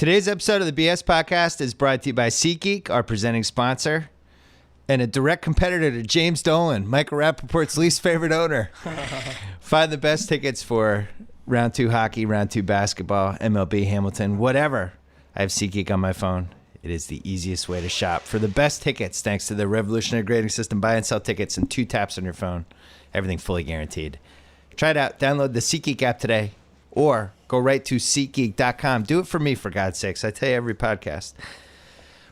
Today's episode of the BS Podcast is brought to you by SeatGeek, our presenting sponsor, and a direct competitor to James Dolan, Michael Rapaport's least favorite owner. Find the best tickets for round 2 hockey, round 2 basketball, MLB, Hamilton, whatever. I have SeatGeek on my phone. It is the easiest way to shop for the best tickets thanks to the revolutionary grading system. Buy and sell tickets in 2 taps on your phone. Everything fully guaranteed. Try it out. Download the SeatGeek app today or go right to SeatGeek.com. Do it for me, for God's sakes. I tell you every podcast.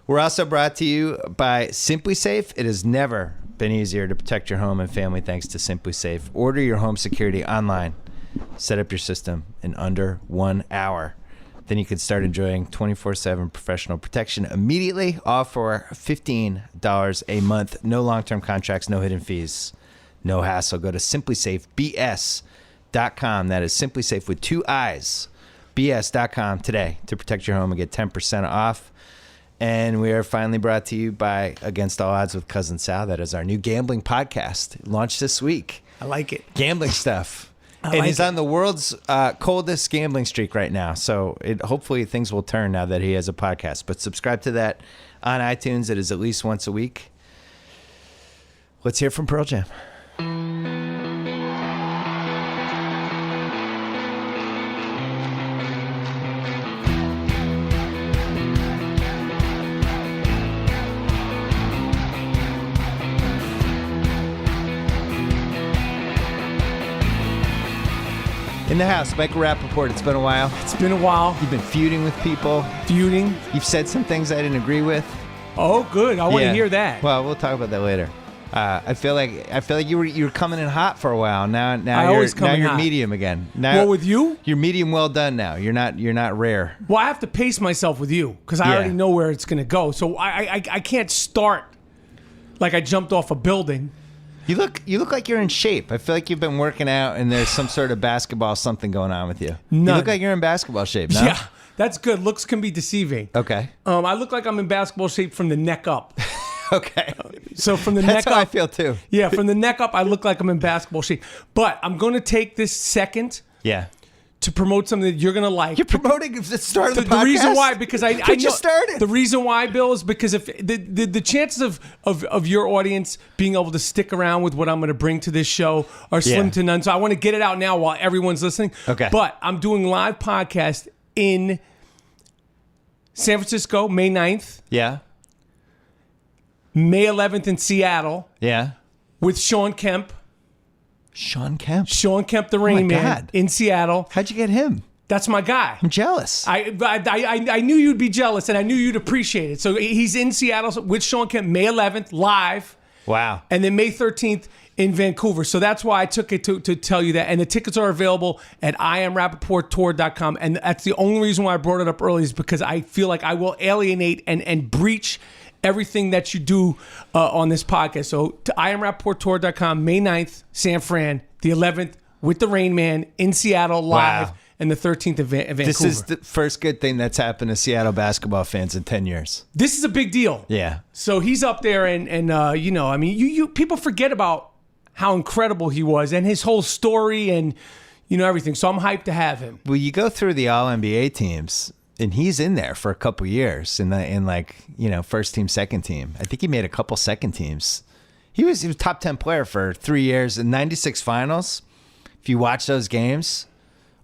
We're also brought to you by SimpliSafe. It has never been easier to protect your home and family thanks to SimpliSafe. Order your home security online. Set up your system in under 1 hour. Then you can start enjoying 24/7 professional protection immediately, all for $15 a month. No long-term contracts, no hidden fees, no hassle. Go to SimpliSafeBS.com. That is SimpliSafe with 2 I's. BS.com today to protect your home and get 10% off. And we are finally brought to you by Against All Odds with Cousin Sal. That is our new gambling podcast. Launched this week. I like it. Gambling stuff. And he's on the world's coldest gambling streak right now. So hopefully things will turn now that he has a podcast. But subscribe to that on iTunes. It is at least once a week. Let's hear from Pearl Jam. In the house, Michael Rapaport. It's been a while. It's been a while. You've been feuding with people. Feuding. You've said some things I didn't agree with. Oh, good. I want to hear that. Well, we'll talk about that later. I feel like you were coming in hot for a while. Now you're medium again. Now with you, you're medium well done. Now you're not rare. Well, I have to pace myself with you because I already know where it's going to go. So I can't start like I jumped off a building. You look like you're in shape. I feel like you've been working out and there's some sort of basketball something going on with you. None. You look like you're in basketball shape, no? Yeah, that's good. Looks can be deceiving. Okay. I look like I'm in basketball shape from the neck up. Okay. So from the That's neck how up. I feel too. Yeah, from the neck up, I look like I'm in basketball shape. But I'm going to take this second. Yeah. To promote something that you're going to like. You're promoting the start of the podcast? The reason why, because I know. Just started. The reason why, Bill, is because if the chances of your audience being able to stick around with what I'm going to bring to this show are slim to none. So I want to get it out now while everyone's listening. Okay. But I'm doing live podcast in San Francisco, May 9th. Yeah. May 11th in Seattle. Yeah. With Sean Kemp. Sean Kemp, the Rain Man, in Seattle. How'd you get him? That's my guy. I'm jealous. I knew you'd be jealous, and I knew you'd appreciate it. So he's in Seattle with Sean Kemp, May 11th, live. Wow. And then May 13th in Vancouver. So that's why I took it to tell you that. And the tickets are available at IamRapaportTour.com. And that's the only reason why I brought it up early is because I feel like I will alienate and breach everything that you do on this podcast. So to IamRapaportTour.com, May 9th, San Fran, the 11th with the Rain Man in Seattle live, wow. And the 13th in Vancouver. This is the first good thing that's happened to Seattle basketball fans in 10 years. This is a big deal. Yeah. So he's up there and you know, I mean, you people forget about how incredible he was and his whole story and, you know, everything. So I'm hyped to have him. Well, you go through the All-NBA teams. And he's in there for a couple years in like, you know, first team, second team. I think he made a couple second teams. He was top 10 player for 3 years in 96 finals. If you watch those games,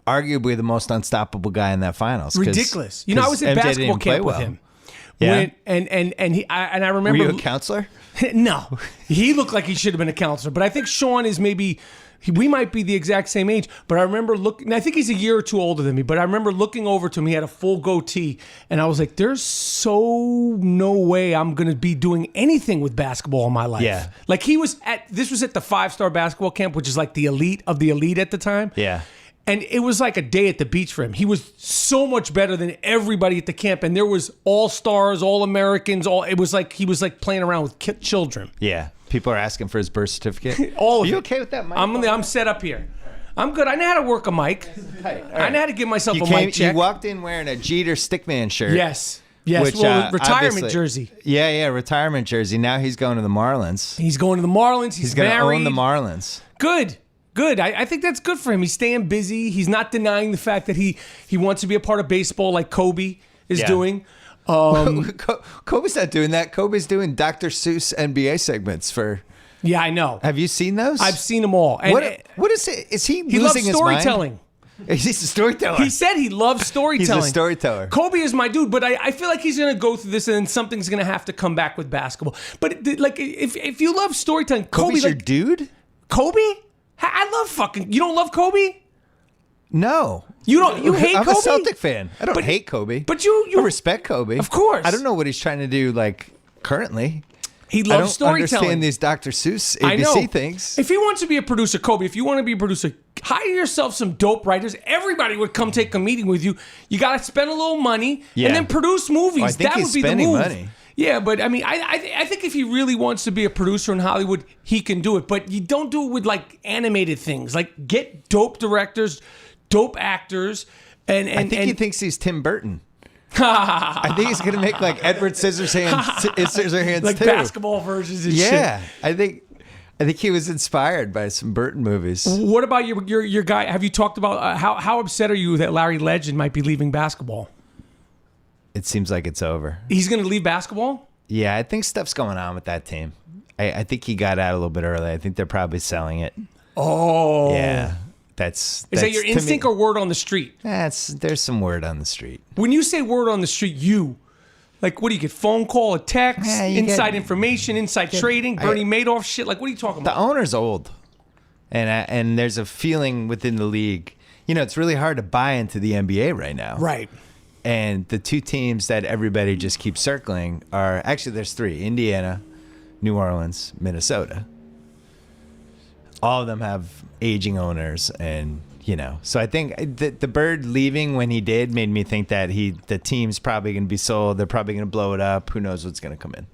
arguably the most unstoppable guy in that finals. Ridiculous. You know, I was at basketball camp with him. Yeah. I remember. Were you a counselor? No. He looked like he should have been a counselor, but I think Sean is maybe. We might be the exact same age, but I remember looking, I think he's a year or two older than me, but I remember looking over to him, he had a full goatee, and I was like, there's so no way I'm going to be doing anything with basketball in my life. Yeah. Like this was at the 5-star basketball camp, which is like the elite of the elite at the time. Yeah. And it was like a day at the beach for him. He was so much better than everybody at the camp, and there was all-stars, all-Americans, it was like he was like playing around with children. Yeah. People are asking for his birth certificate. Are you okay with that, Mike? I'm set up here. I'm good. I know how to work a mic. Right. I know how to give myself a mic check. You walked in wearing a Jeter Stickman shirt. Yes. Retirement jersey. Yeah, retirement jersey. Now he's going to the Marlins. He's going to the Marlins. He's going to married. own the Marlins. Good. I think that's good for him. He's staying busy. He's not denying the fact that he wants to be a part of baseball like Kobe. is Yeah. doing. Kobe's not doing that. Kobe's doing Dr. Seuss NBA segments for. Yeah, I know. Have you seen those? I've seen them all. And what is it? Is he he loves losing his mind? storytelling. He's a storyteller. He said he loves storytelling. He's a storyteller. Kobe is my dude, but I feel like he's going to go through this and then something's going to have to come back with basketball. But like, if you love storytelling, Kobe's Kobe, your dude? Kobe? I love fucking. You don't love Kobe? No. You don't. You hate I'm Kobe? a Celtic fan. I don't hate Kobe. But you I respect Kobe. Of course. I don't know what he's trying to do like currently. He I loves don't storytelling. understand these Dr. Seuss I know. ABC things. If he wants to be a producer, Kobe, if you want to be a producer, hire yourself some dope writers. Everybody would come take a meeting with you. You got to spend a little money Yeah. and then produce movies. Well, I think that he's would be the spending move. money. Yeah, but I mean, I think if he really wants to be a producer in Hollywood, he can do it. But you don't do it with like animated things. Like get dope directors, dope actors, and I think he thinks he's Tim Burton. I think he's gonna make like Edward Scissorhands like too. basketball versions and shit. Yeah, I think he was inspired by some Burton movies. What about your guy? Have you talked about how upset are you that Larry Legend might be leaving basketball? It seems like it's over. He's going to leave basketball? Yeah, I think stuff's going on with that team. I think he got out a little bit early. I think they're probably selling it. Oh. Yeah. Is that your instinct or word on the street? There's some word on the street. When you say word on the street, like, what do you get? Phone call, a text, inside information, inside trading, Bernie Madoff shit? Like, what are you talking about? The owner's old. And there's a feeling within the league. You know, it's really hard to buy into the NBA right now. Right. And the two teams that everybody just keeps circling are actually there's three: Indiana, New Orleans, Minnesota. All of them have aging owners, and so I think the Bird leaving when he did made me think that the team's probably going to be sold. They're probably going to blow it up. Who knows what's going to come in?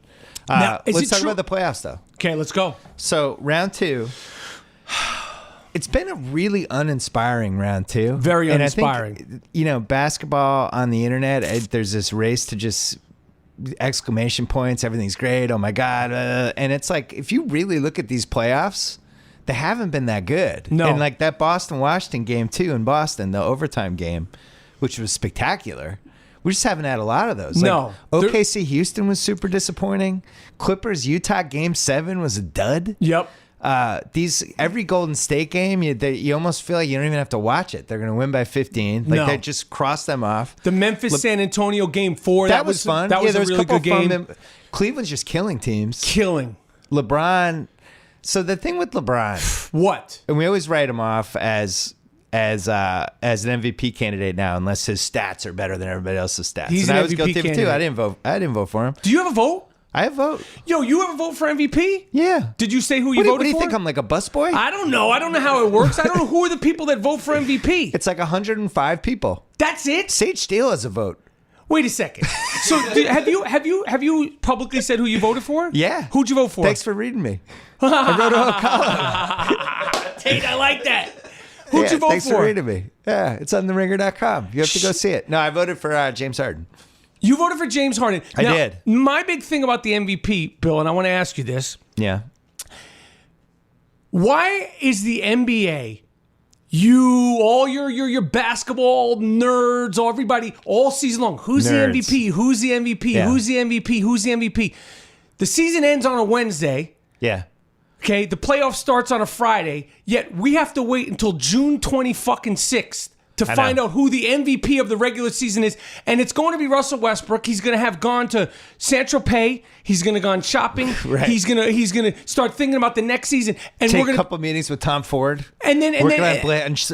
Now, let's talk about the playoffs, though. Okay, let's go. So round two. It's been a really uninspiring round two. Very uninspiring. And I think, basketball on the internet, there's this race to just exclamation points. Everything's great. Oh, my God. And it's like, if you really look at these playoffs, they haven't been that good. No. And like that Boston-Washington game, too, in Boston, the overtime game, which was spectacular. We just haven't had a lot of those. No. Like, OKC Houston was super disappointing. Clippers Utah game 7 was a dud. Yep. Every Golden State game, you almost feel like you don't even have to watch it. They're going to win by 15. Like they just cross them off. The Memphis San Antonio game 4. That was fun. That was a really good game. Cleveland's just killing teams. Killing. LeBron. So the thing with LeBron, what? And we always write him off as an MVP candidate now, unless his stats are better than everybody else's stats. He's and an I was MVP guilty of it too. candidate. I didn't vote for him. Do you have a vote? I have a vote. Yo, you have a vote for MVP? Yeah. Did you say who you What voted do you for? think? I'm like a busboy? I don't know. I don't know how it works. I don't know who are the people that vote for MVP. It's like 105 people. That's it? Sage Steele has a vote. Wait a second. So have you publicly said who you voted for? Yeah. Who'd you vote for? Thanks for reading me. I wrote a column. Tate, I like that. Who'd you vote thanks for reading me. Yeah, it's on theringer.com. You have to go see it. No, I voted for James Harden. You voted for James Harden. I did. My big thing about the MVP, Bill, and I want to ask you this. Yeah. Why is the NBA, all your basketball nerds, everybody, all season long, who's Nerds. the MVP? Who's the MVP? Yeah. Who's the MVP? Who's the MVP? The season ends on a Wednesday. Yeah. Okay, the playoff starts on a Friday, yet we have to wait until June 26th to find out who the MVP of the regular season is. And it's going to be Russell Westbrook. He's going to have gone to Saint-Tropez. He's going to gone shopping. Right. He's going to start thinking about the next season. And Take we're going a couple meetings with Tom Ford. And then working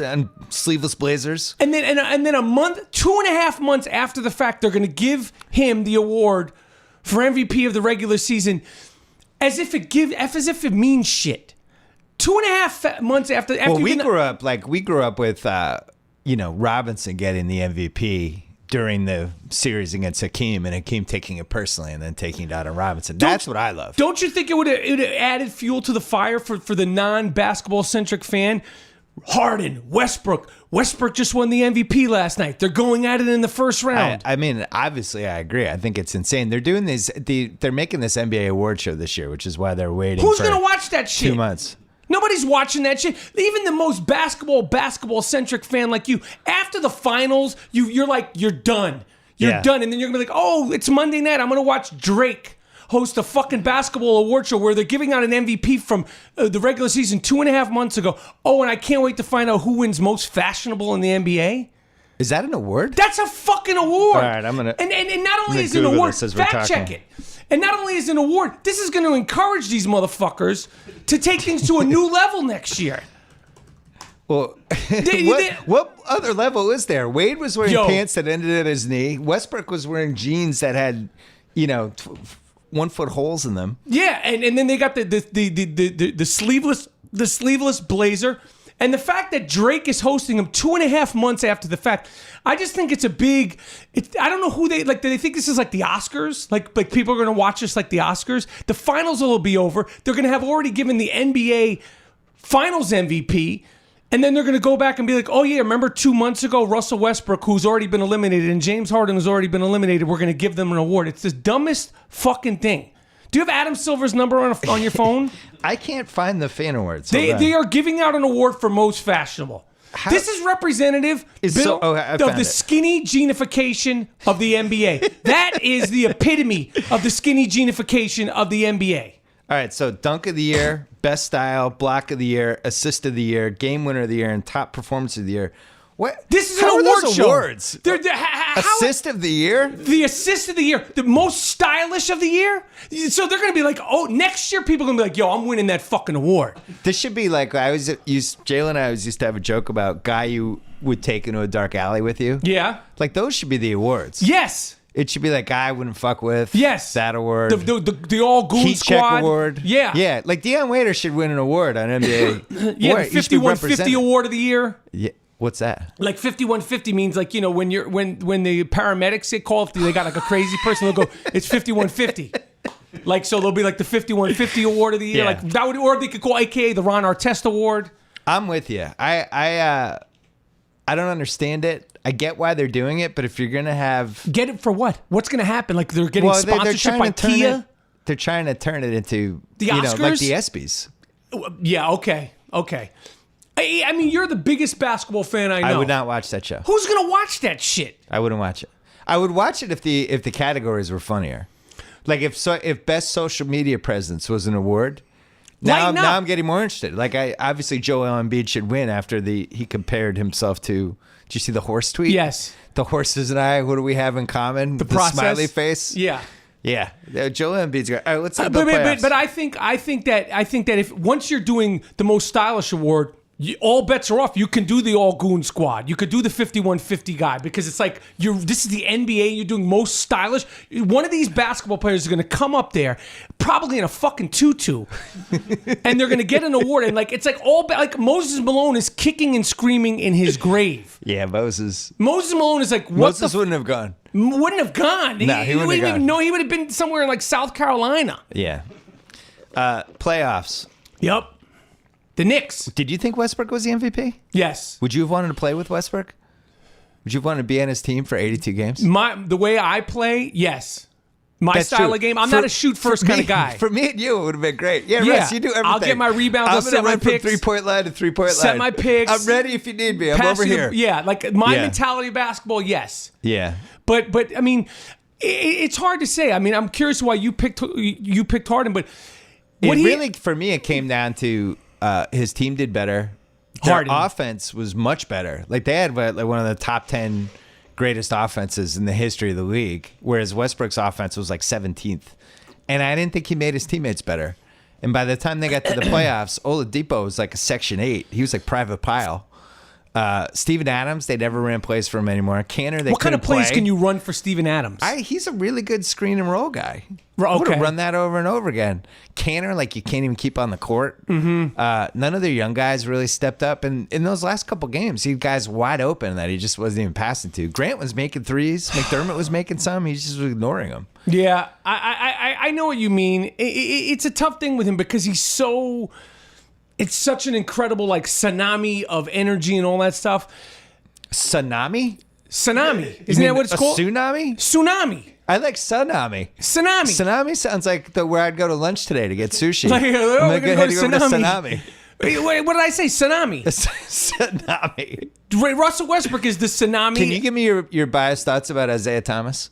on sleeveless blazers. And then a month, 2.5 months after the fact, they're going to give him the award for MVP of the regular season, as if it means shit. 2.5 months after. Well, we grew up with Robinson getting the MVP during the series against Hakeem, and Hakeem taking it personally and then taking it out on Robinson. That's what I love. Don't you think it would have added fuel to the fire for the non-basketball centric fan? Harden, Westbrook just won the MVP last night. They're going at it in the first round. I mean, obviously, I agree. I think it's insane. They're doing they're making this NBA award show this year, which is why they're waiting. Who's going to watch that shit? 2 months. Nobody's watching that shit. Even the most basketball centric fan like you, after the finals, you're done. You're Yeah. done. And then you're going to be like, oh, it's Monday night. I'm going to watch Drake host a fucking basketball award show where they're giving out an MVP from the regular season 2.5 months ago. Oh, and I can't wait to find out who wins most fashionable in the NBA. Is that an award? That's a fucking award. All right, I'm gonna. And not only is it an Google award, this as we're fact check talking. it. And not only is it an award, this is going to encourage these motherfuckers to take things to a new level next year. Well, They- what other level is there? Wade was wearing Yo. pants that ended at his knee. Westbrook was wearing jeans that had, 1 foot holes in them. Yeah, and then they got the sleeveless blazer. And the fact that Drake is hosting him 2.5 months after the fact, I just think it's a big. I don't know who they like. Do they think this is like the Oscars? Like people are going to watch this like the Oscars. The finals will be over. They're going to have already given the NBA Finals MVP, and then they're going to go back and be like, "Oh yeah, remember 2 months ago, Russell Westbrook, who's already been eliminated, and James Harden has already been eliminated. We're going to give them an award." It's the dumbest fucking thing. Do you have Adam Silver's number on your phone? I can't find the fan awards. They are giving out an award for most fashionable. This is representative, Bill, I of found the it. skinny genification of the NBA. That is the epitome of the skinny genification of the NBA. All right, so dunk of the year, best style, block of the year, assist of the year, game winner of the year, and top performance of the year. What? This is How an are award those show. awards? How- Assist of the year? the assist of the year, the most stylish of the year. So they're going to be like, oh, next year people are going to be like, yo, I'm winning that fucking award. This should be like Jalen and I used to have a joke about guy you would take into a dark alley with you. Yeah. Like those should be the awards. Yes. It should be like guy I wouldn't fuck with. Yes. That award. The all goon Heat check squad award. Yeah. Yeah. Like Deion Waiters should win an award on NBA. Yeah, What? the He should be 5150 represented. award of the year. Yeah. What's that? Like 5150 means like, when the paramedics get called, they got like a crazy person, they'll go, it's 5150. Like, so they'll be like the 5150 award of the year. Yeah. Like that would, or they could call AKA the Ron Artest award. I'm with you. I don't understand it. I get why they're doing it, but if you're gonna have Get it for what? What's going to happen? Like they're getting they're sponsorship trying by to turn Kia? it. They're trying to turn it into The like Oscars? the ESPYs. Yeah, okay. I mean, you're the biggest basketball fan I know. I would not watch that show. Who's going to watch that shit? I wouldn't watch it. I would watch it if the categories were funnier. Like if best social media presence was an award. Lighten up. Now I'm getting more interested. Like obviously Joel Embiid should win after he compared himself to. Did you see the horse tweet? Yes. The horses and I. What do we have in common? The process? smiley face. Yeah. Yeah. Joel Embiid's great. All right, let's look at the But playoffs. I think that if once you're doing the most stylish award, all bets are off. You can do the all goon squad. You could do the 5150 guy because it's like this is the NBA. You're doing most stylish. One of these basketball players is going to come up there, probably in a fucking tutu, and they're going to get an award. And like it's like like Moses Malone is kicking and screaming in his grave. Yeah, Moses Malone is like, what Moses wouldn't have gone. wouldn't have gone. No, he wouldn't have even gone. know. He would have been somewhere in like South Carolina. Yeah. Playoffs. Yep. The Knicks. Did you think Westbrook was the MVP? Yes. Would you have wanted to play with Westbrook? Would you have wanted to be on his team for 82 games? The way I play, yes. My That's style true. of game. I'm not a shoot first kind of guy. For me and you, it would have been great. Yeah, Yeah. Russ, you do everything. I'll get my rebounds, I'll I'm set gonna my run from picks. 3-point line to 3-point line. Set my picks. I'm ready if you need me. I'm Pass over you here. yeah, like my Yeah. mentality of basketball, yes. Yeah. But I mean, it's hard to say. I mean, I'm curious why you picked Harden, but Really, for me, it came down to his team did better. Their Harden. offense was much better. Like they had like one of the top 10 greatest offenses in the history of the league, whereas Westbrook's offense was like 17th. And I didn't think he made his teammates better. And by the time they got to the playoffs, Oladipo was like a Section 8. He was like Private Pile. Steven Adams, they never ran plays for him anymore. Canner, they what kind of couldn't plays play. can you run for Steven Adams? He's a really good screen and roll guy. I would Okay. have run that over and over again. Canner, like you can't even keep on the court. Mm-hmm. None of their young guys really stepped up. And in those last couple games, he had guys wide open that he just wasn't even passing to. Grant was making threes. McDermott was making some. He just was ignoring them. Yeah, I know what you mean. It's a tough thing with him because he's so. It's such an incredible like tsunami of energy and all that stuff. Tsunami? Tsunami, isn't that what it's called? Tsunami? Tsunami. I like tsunami. Tsunami. Tsunami sounds like where I'd go to lunch today to get sushi. Like, I'm we're gonna gonna go go to head over to Tsunami. Tsunami. Wait, what did I say? Tsunami. Tsunami. Russell Westbrook is the tsunami. Can you give me your biased thoughts about Isaiah Thomas?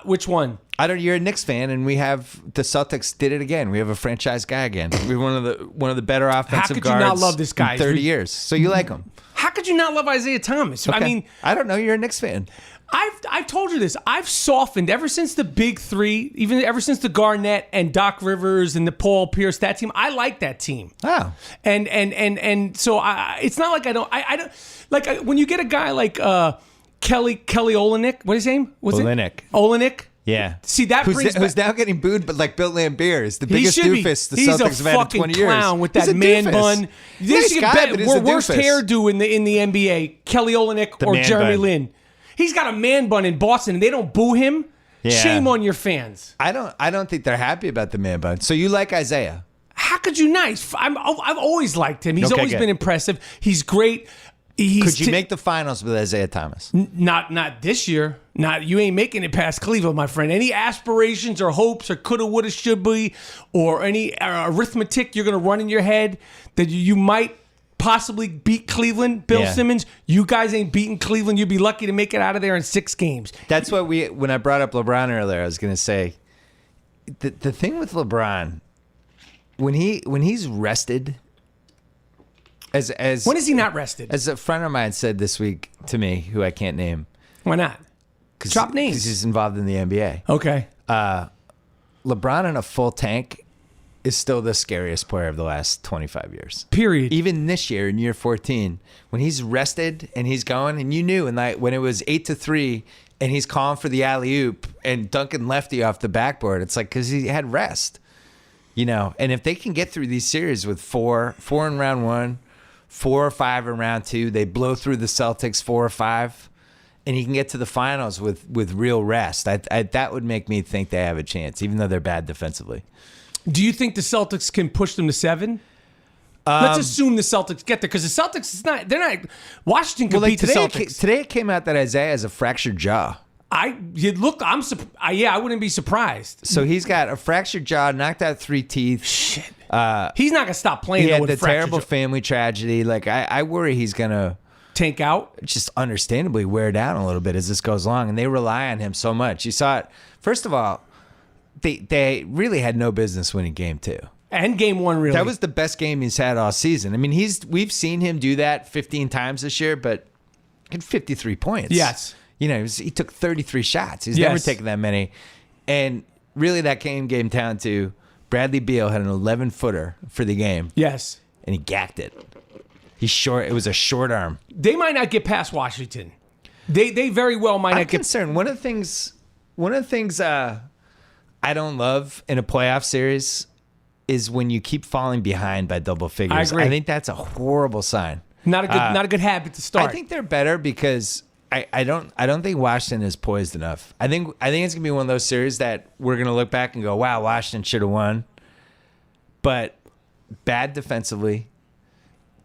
Which one? I don't. You're a Knicks fan, and we have the Celtics did it again. We have a franchise guy again. We're one of the better offensive guards. How could you not love this guy? In 30 years. So you like him? How could you not love Isaiah Thomas? Okay. I mean, I don't know. You're a Knicks fan. I've told you this. I've softened ever since the Big Three, even ever since the Garnett and Doc Rivers and the Paul Pierce, that team. I like that team. Oh, and so it's not like I don't like when you get a guy like Kelly Olynyk. What's his name? Olynyk. Yeah. See, that who's now getting booed, but like Bill Laimbeer is the biggest doofus the Celtics have had in 20 years. He's a fucking clown with that man bun. Nice guy, but he's a worst doofus. hairdo in the NBA, Kelly Olynyk or Jeremy Lin. He's got a man bun in Boston, and they don't boo him. Yeah. Shame on your fans. I don't think they're happy about the man bun. So you like Isaiah? How could you not? I've always liked him. He's always good. been impressive. He's great. Could you make the finals with Isaiah Thomas? Not this year. You ain't making it past Cleveland, my friend. Any aspirations or hopes or coulda, woulda, should be, or any arithmetic you're going to run in your head that you might possibly beat Cleveland, Bill Simmons. You guys ain't beating Cleveland. You'd be lucky to make it out of there in 6 games. That's what when I brought up LeBron earlier, I was going to say the thing with LeBron when he's rested. As when is he not rested? As a friend of mine said this week to me, who I can't name. Why not? Drop names. Because he's involved in the NBA. Okay. LeBron in a full tank is still the scariest player of the last 25 years. Period. Even this year, in year 14, when he's rested and he's going, and you knew when it was 8-3 and he's calling for the alley-oop and dunking lefty off the backboard, it's like because he had rest. And if they can get through these series with four in round 1, 4 or 5 in round 2, they blow through the Celtics 4 or 5, and he can get to the finals with real rest. That would make me think they have a chance, even though they're bad defensively. Do you think the Celtics can push them to 7? Let's assume the Celtics get there because the Celtics they're not. Washington can beat the Celtics. Today it came out that Isaiah has a fractured jaw. I wouldn't be surprised. So he's got a fractured jaw, knocked out 3 teeth. Shit. He's not gonna stop playing. He had with the terrible family tragedy. Like I worry he's gonna tank out. Just understandably wear down a little bit as this goes along, and they rely on him so much. You saw it. First of all, they really had no business winning game 2. And game 1, really. That was the best game he's had all season. I mean, we've seen him do that 15 times this year, but he had 53 points. Yes. He took 33 shots. He's never taken that many. And really that game came down to Bradley Beal had an 11-footer for the game. Yes. And he gacked it. He's short. It was a short arm. They might not get past Washington. They very well might not get. I'm concerned. One of the things I don't love in a playoff series is when you keep falling behind by double figures. I agree. I think that's a horrible sign. Not a good habit to start. I think they're better because I don't think Washington is poised enough. I think it's gonna be one of those series that we're gonna look back and go, wow, Washington should have won. But bad defensively,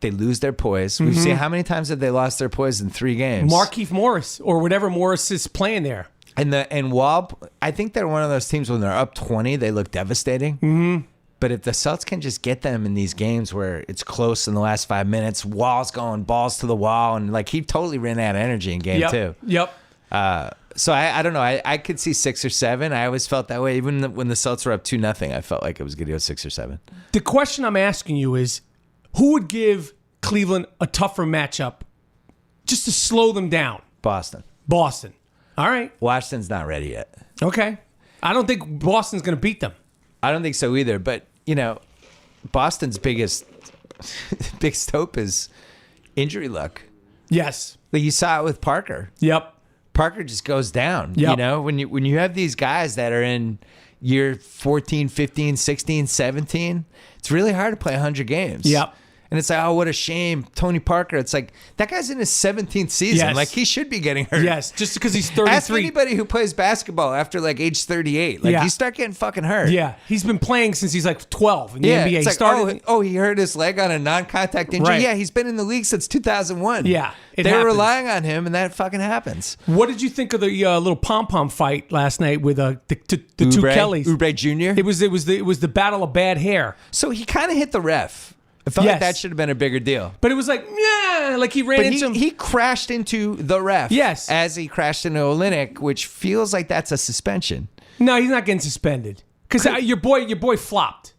they lose their poise. We've seen how many times have they lost their poise in 3 games? Markieff Morris or whatever Morris is playing there. And Wall, I think they're one of those teams when they're up 20, they look devastating. Mm-hmm. But if the Celtics can just get them in these games where it's close in the last 5 minutes, Wall's going balls to the wall, and like he totally ran out of energy in game 2. Yep. So I don't know. I could see 6 or 7. I always felt that way. Even when the Celtics were up 2-0, I felt like it was going to go 6 or 7. The question I'm asking you is, who would give Cleveland a tougher matchup just to slow them down? Boston. All right. Washington's not ready yet. Okay. I don't think Boston's going to beat them. I don't think so either. But, Boston's biggest hope is injury luck. Yes. Like you saw it with Parker. Yep. Parker just goes down. Yep. When you have these guys that are in year 14, 15, 16, 17, it's really hard to play 100 games. Yep. And it's like, oh, what a shame. Tony Parker, it's like, that guy's in his 17th season. Yes. Like, he should be getting hurt. Yes, just because he's 33. Ask anybody who plays basketball after, like, age 38. Like, you start getting fucking hurt. Yeah, he's been playing since he's, like, 12 in the NBA. It's like, he hurt his leg on a non-contact injury. Right. Yeah, he's been in the league since 2001. Yeah, They're relying on him, and that fucking happens. What did you think of the little pom-pom fight last night with the two Kellys? Oubre Jr.? It was the battle of bad hair. So he kind of hit the ref. I felt like Yes. that should have been a bigger deal. But it was like, yeah, like he ran But into him. he crashed into the ref. Yes. As he crashed into Olynyk, which feels like that's a suspension. No, he's not getting suspended. Because your boy flopped.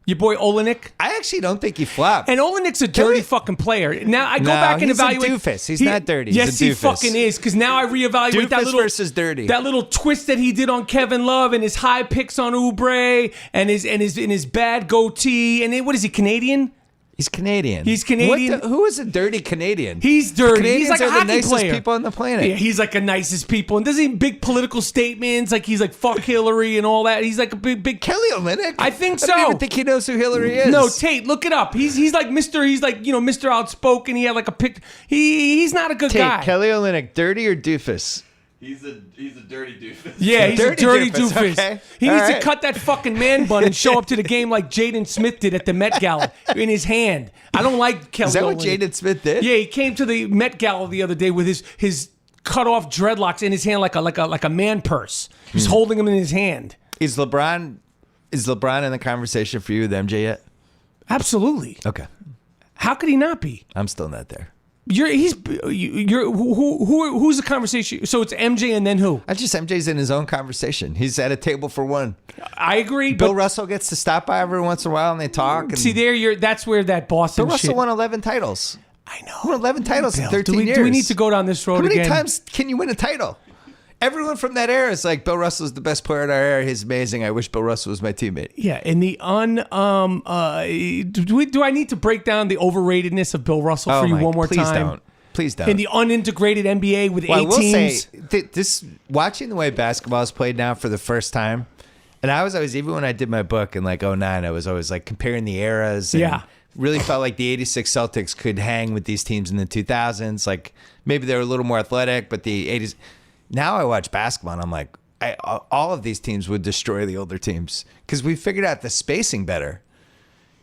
Your boy Olynyk. I actually don't think he flopped. And Olynyk's a dirty fucking player. Now I go back and evaluate. He's a doofus. He's not dirty. Yes, He's a he doofus. fucking is. Because now I reevaluate that Doofus little versus dirty. That little twist that he did on Kevin Love and his high picks on Oubre and his bad goatee. And what is he, Canadian? He's Canadian. He's Canadian. Who is a dirty Canadian? He's dirty. Canadians He's like a are the hockey nicest player. people on the planet. Yeah, he's like the nicest people, and doesn't he big political statements like he's like fuck Hillary and all that. He's like a big. Kelly Olynyk? I think so. I don't even think he knows who Hillary is. No, Tate, look it up. He's like Mr. He's like Mr. Outspoken. He had like a pic. He's not a good Tate, guy. Kelly Olynyk, dirty or doofus? He's a dirty doofus. Yeah, he's a dirty doofus. Okay. He All needs to right. cut that fucking man bun and show up to the game like Jaden Smith did at the Met Gala in his hand. I don't like Kelly. Is that what Olynyk. Jaden Smith did? Yeah, he came to the Met Gala the other day with his cut off dreadlocks in his hand like a man purse. He's holding them in his hand. Is LeBron in the conversation for you with MJ yet? Absolutely. Okay. How could he not be? I'm still not there. Who's the conversation? So it's MJ and then who? I just MJ's in his own conversation. He's at a table for one. I agree. Bill but Russell gets to stop by every once in a while and they talk. And see, that's where that Boston Bill Russell shit. won 11 titles. I know. He won 11 titles in Bill, 13 years. do we need to go down this road How many again? times can you win a title? Everyone from that era is like, Bill Russell's the best player in our era. He's amazing. I wish Bill Russell was my teammate. Yeah, in the do I need to break down the overratedness of Bill Russell for you Mike, one more please time? Don't. Please don't. In the unintegrated NBA with Well, I 8 will teams. say, this watching the way basketball is played now for the first time, and I was always, even when I did my book in like '09, I was always like comparing the eras. And Yeah. really felt like the '86 Celtics could hang with these teams in the 2000s. Like maybe they were a little more athletic, but the '80s. Now I watch basketball and I'm like, all of these teams would destroy the older teams because we figured out the spacing better.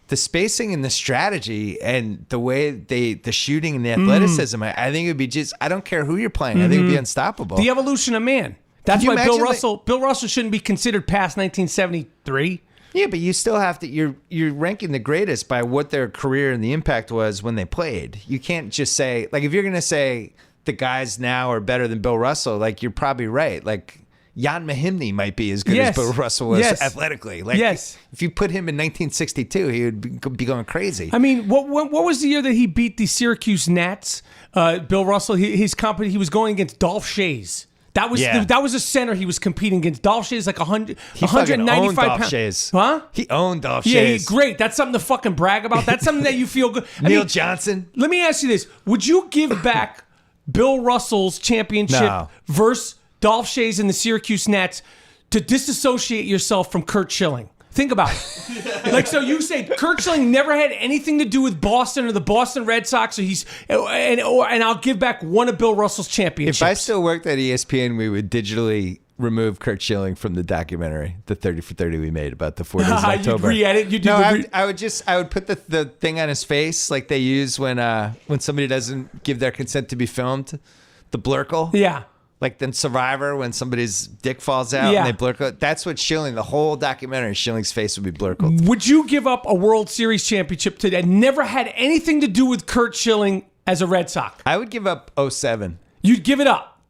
The spacing and the strategy and the way the shooting and the athleticism, I think it would be just, I don't care who you're playing. I think it would be unstoppable. The evolution of man. That's you why Bill imagine Russell shouldn't be considered past 1973. Yeah, but you still have to, you're ranking the greatest by what their career and the impact was when they played. You can't just say, like, if you're going to say the guys now are better than Bill Russell, like, you're probably right. Like, Jan Mahimny might be as good Yes. as Bill Russell was Yes. athletically. Like, Yes. if you put him in 1962, he would be going crazy. I mean, what was the year that he beat the Syracuse Gnats? Bill Russell, he was going against Dolph Shays. That was Yeah. that was a center he was competing against. Dolph Shays like 100, He fucking 195 owned Dolph pounds. Shays. Huh? He owned Dolph Yeah, Shays. great. That's something to fucking brag about. That's something that you feel good. I Neil mean, Johnson. let me ask you this: would you give back Bill Russell's championship No. versus Dolph Shays and the Syracuse Gnats to disassociate yourself from Kurt Schilling? Think about it. Like, so you say Kurt Schilling never had anything to do with Boston or the Boston Red Sox, and I'll give back one of Bill Russell's championships. If I still worked at ESPN, we would digitally remove Kurt Schilling from the documentary, the 30 for 30 we made about the 4 days of You'd October. re-edit. You do No, the I would put the thing on his face like they use when somebody doesn't give their consent to be filmed, the blurkle. yeah. Like then Survivor, when somebody's dick falls out Yeah. and they blurkle. That's what Schilling, the whole documentary, Schilling's face would be blurkled. Would you give up a World Series championship to that never had anything to do with Kurt Schilling as a Red Sox? I would give up 07. You'd give it up.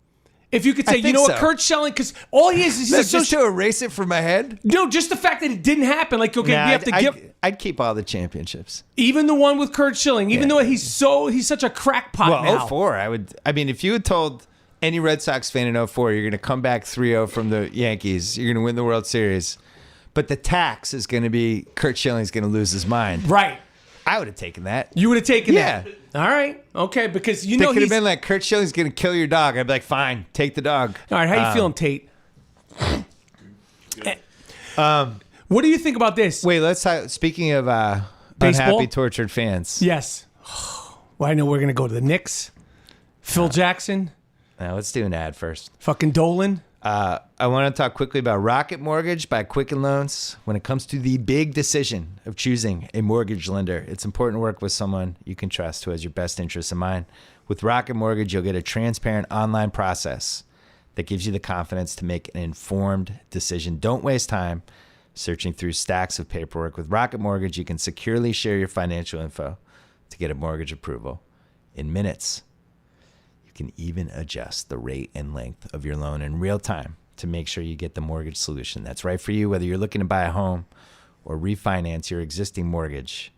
If you could say, I you think know what, so. Kurt Schilling, because all he is Just he's to erase it from my head? no, just the fact that it didn't happen. Like, okay, Nah, we have to give I'd keep all the championships. even the one with Kurt Schilling, even Yeah. though he's such a crackpot Well, now. 04, I mean, if you had told any Red Sox fan in 04, you're going to come back 3-0 from the Yankees, you're going to win the World Series, but the tax is going to be Kurt Schilling's going to lose his mind. Right. I would have taken that. You would have taken Yeah. that. All right. Okay, because you They know could have he's been like, Kurt Schilling's going to kill your dog. I'd be like, fine, take the dog. all right. How you feeling, Tate? What do you think about this? Wait, let's talk. Speaking of Baseball? unhappy, tortured fans. Yes. Well, I know we're gonna go to the Knicks. Phil Jackson, Now, let's do an ad first. fucking Dolan. I want to talk quickly about Rocket Mortgage by Quicken Loans. When it comes to the big decision of choosing a mortgage lender, it's important to work with someone you can trust who has your best interests in mind. With Rocket Mortgage, you'll get a transparent online process that gives you the confidence to make an informed decision. Don't waste time. Searching through stacks of paperwork with Rocket Mortgage, you can securely share your financial info to get a mortgage approval in minutes. You can even adjust the rate and length of your loan in real time to make sure you get the mortgage solution that's right for you, whether you're looking to buy a home or refinance your existing mortgage.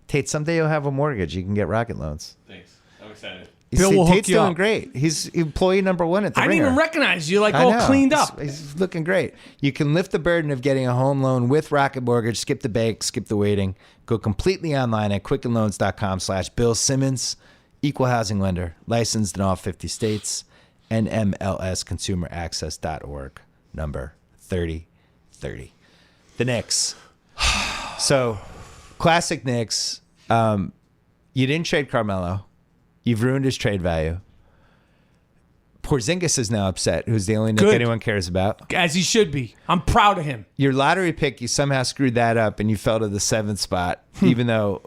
Tate, someday you'll have a mortgage. You can get Rocket loans. Thanks. I'm excited. Bill will hook Tate's you doing up. great. He's employee number 1 at the I didn't Ringer. even recognize you, like I all know. cleaned up. He's looking great. You can lift the burden of getting a home loan with Rocket Mortgage. Skip the bank, skip the waiting. Go completely online at quickenloans.com/Bill Simmons. Equal housing lender. Licensed in all 50 states. NMLSconsumeraccess.org. Number 3030. The Knicks. So, classic Knicks. You didn't trade Carmelo. You've ruined his trade value. Porzingis is now upset, who's the only Knick Good. anyone cares about. As he should be. I'm proud of him. Your lottery pick, you somehow screwed that up and you fell to the 7th spot, even though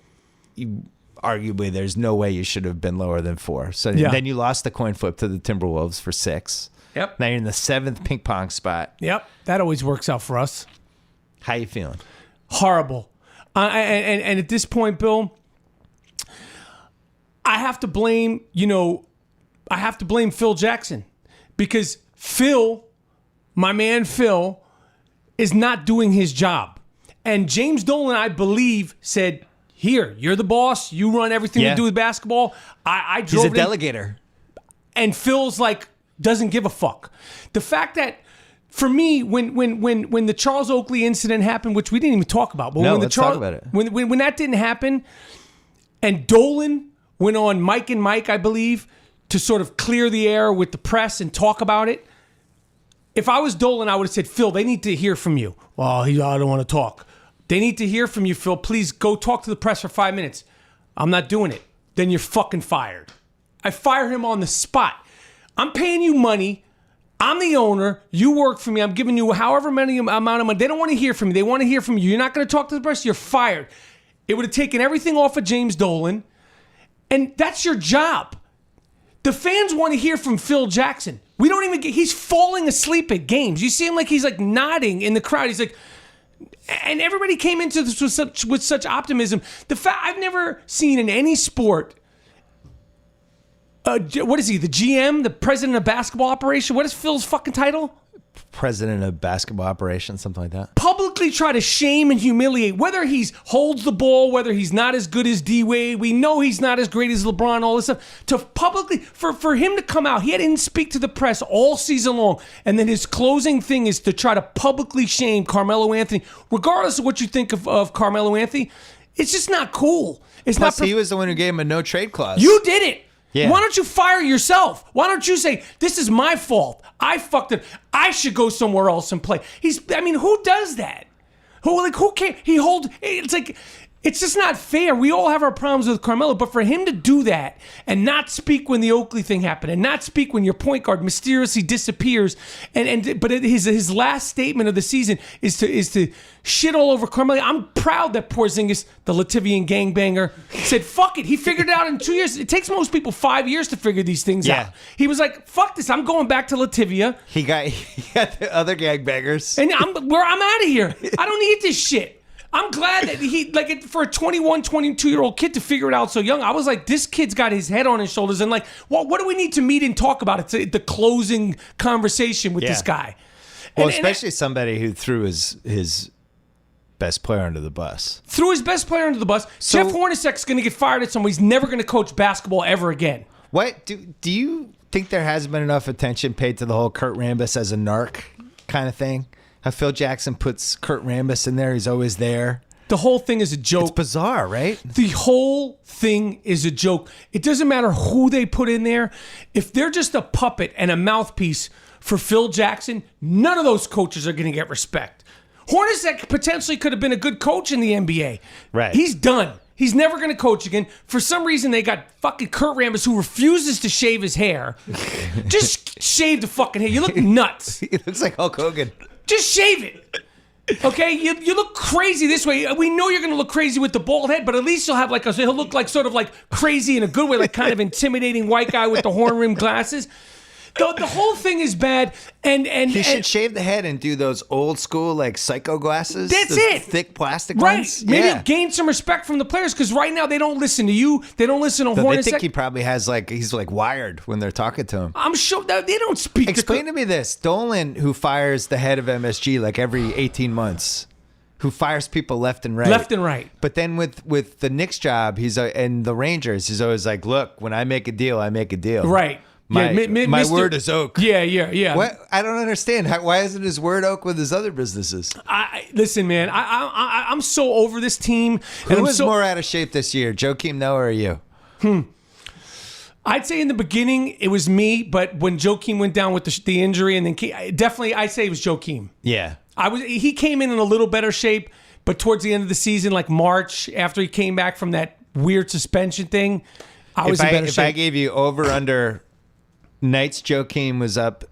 arguably there's no way you should have been lower than 4. So Yeah. then you lost the coin flip to the Timberwolves for 6. Yep. Now you're in the 7th ping pong spot. Yep. That always works out for us. How you feeling? Horrible. And at this point, Bill, I have to blame, Phil Jackson, because Phil, my man Phil, is not doing his job. And James Dolan, I believe, said, here, you're the boss. You run everything Yeah. to do with basketball. I He's drove a it in. delegator. And Phil's like, doesn't give a fuck. The fact that, for me, when the Charles Oakley incident happened, which we didn't even talk about, but No, when let's talk about it. When that didn't happen, and Dolan went on Mike and Mike, I believe, to sort of clear the air with the press and talk about it. If I was Dolan, I would have said, Phil, they need to hear from you. Well, I don't want to talk. They need to hear from you, Phil. Please go talk to the press for 5 minutes. I'm not doing it. Then you're fucking fired. I fire him on the spot. I'm paying you money. I'm the owner. You work for me. I'm giving you however many amount of money. They don't want to hear from me. They want to hear from you. You're not going to talk to the press. You're fired. It would have taken everything off of James Dolan. And that's your job. The fans want to hear from Phil Jackson. We don't even get, he's falling asleep at games. You see him like he's like nodding in the crowd. He's like, and everybody came into this with such optimism. The fact I've never seen in any sport, what is he, the GM, the president of basketball operation? What is Phil's fucking title? President of basketball operations, something like that. Publicly try to shame and humiliate, whether he holds the ball, whether he's not as good as D-Wade, we know he's not as great as LeBron, all this stuff, to publicly, for him to come out, he didn't speak to the press all season long, and then his closing thing is to try to publicly shame Carmelo Anthony, regardless of what you think of Carmelo Anthony, it's just not cool. It's Plus, not. he was the one who gave him a no trade clause. You did it. Yeah. Why don't you fire yourself? Why don't you say, this is my fault. I fucked it. I should go somewhere else and play. Who does that? Who can't? It's like, it's just not fair. We all have our problems with Carmelo, but for him to do that and not speak when the Oakley thing happened and not speak when your point guard mysteriously disappears, but his last statement of the season is to shit all over Carmelo. I'm proud that Porzingis, the Latvian gangbanger, said fuck it. He figured it out in 2 years. It takes most people 5 years to figure these things out. He was like, fuck this. I'm going back to Latvia. He got the other gangbangers. And I'm out of here. I don't need this shit. I'm glad that for a 21, 22-year-old kid to figure it out so young, I was like, this kid's got his head on his shoulders. And like, what do we need to meet and talk about? It's the closing conversation with this guy. Well, especially somebody who threw his best player under the bus. Threw his best player under the bus. So, Jeff Hornacek's going to get fired at somewhere. He's never going to coach basketball ever again. What do you think there hasn't been enough attention paid to the whole Kurt Rambis as a narc kind of thing? How Phil Jackson puts Kurt Rambis in there. He's always there. The whole thing is a joke. It's bizarre, right? The whole thing is a joke. It doesn't matter who they put in there. If they're just a puppet and a mouthpiece for Phil Jackson, none of those coaches are going to get respect. Hornacek potentially could have been a good coach in the NBA. Right. He's done. He's never going to coach again. For some reason, they got fucking Kurt Rambis, who refuses to shave his hair. Just shave the fucking hair. You look nuts. He looks like Hulk Hogan. Just shave it. Okay, you look crazy this way. We know you're going to look crazy with the bald head, but at least he'll look like sort of like crazy in a good way, like kind of intimidating white guy with the horn rimmed glasses. The whole thing is bad. And He should shave the head and do those old school like psycho glasses. That's those it. Thick plastic right. ones. Maybe gain some respect from the players because right now they don't listen to you. They don't listen to They Hornacek. think he probably has he's wired when they're talking to him. I'm sure that they don't speak. Explain to me this. Dolan, who fires the head of MSG like every 18 months, who fires people left and right. Left and right. But then with the Knicks job, and the Rangers, he's always like, look, when I make a deal, I make a deal. Right. My My word is oak. Yeah. What? I don't understand. Why isn't his word oak with his other businesses? Listen, man. I'm so over this team. Who was more out of shape this year, Joakim Noah or you? I'd say in the beginning it was me, but when Joakim went down with the injury, and then definitely I'd say it was Joakim. Yeah. He came in a little better shape, but towards the end of the season, like March, after he came back from that weird suspension thing, I was in better shape. If I gave you over under nights Joakim was up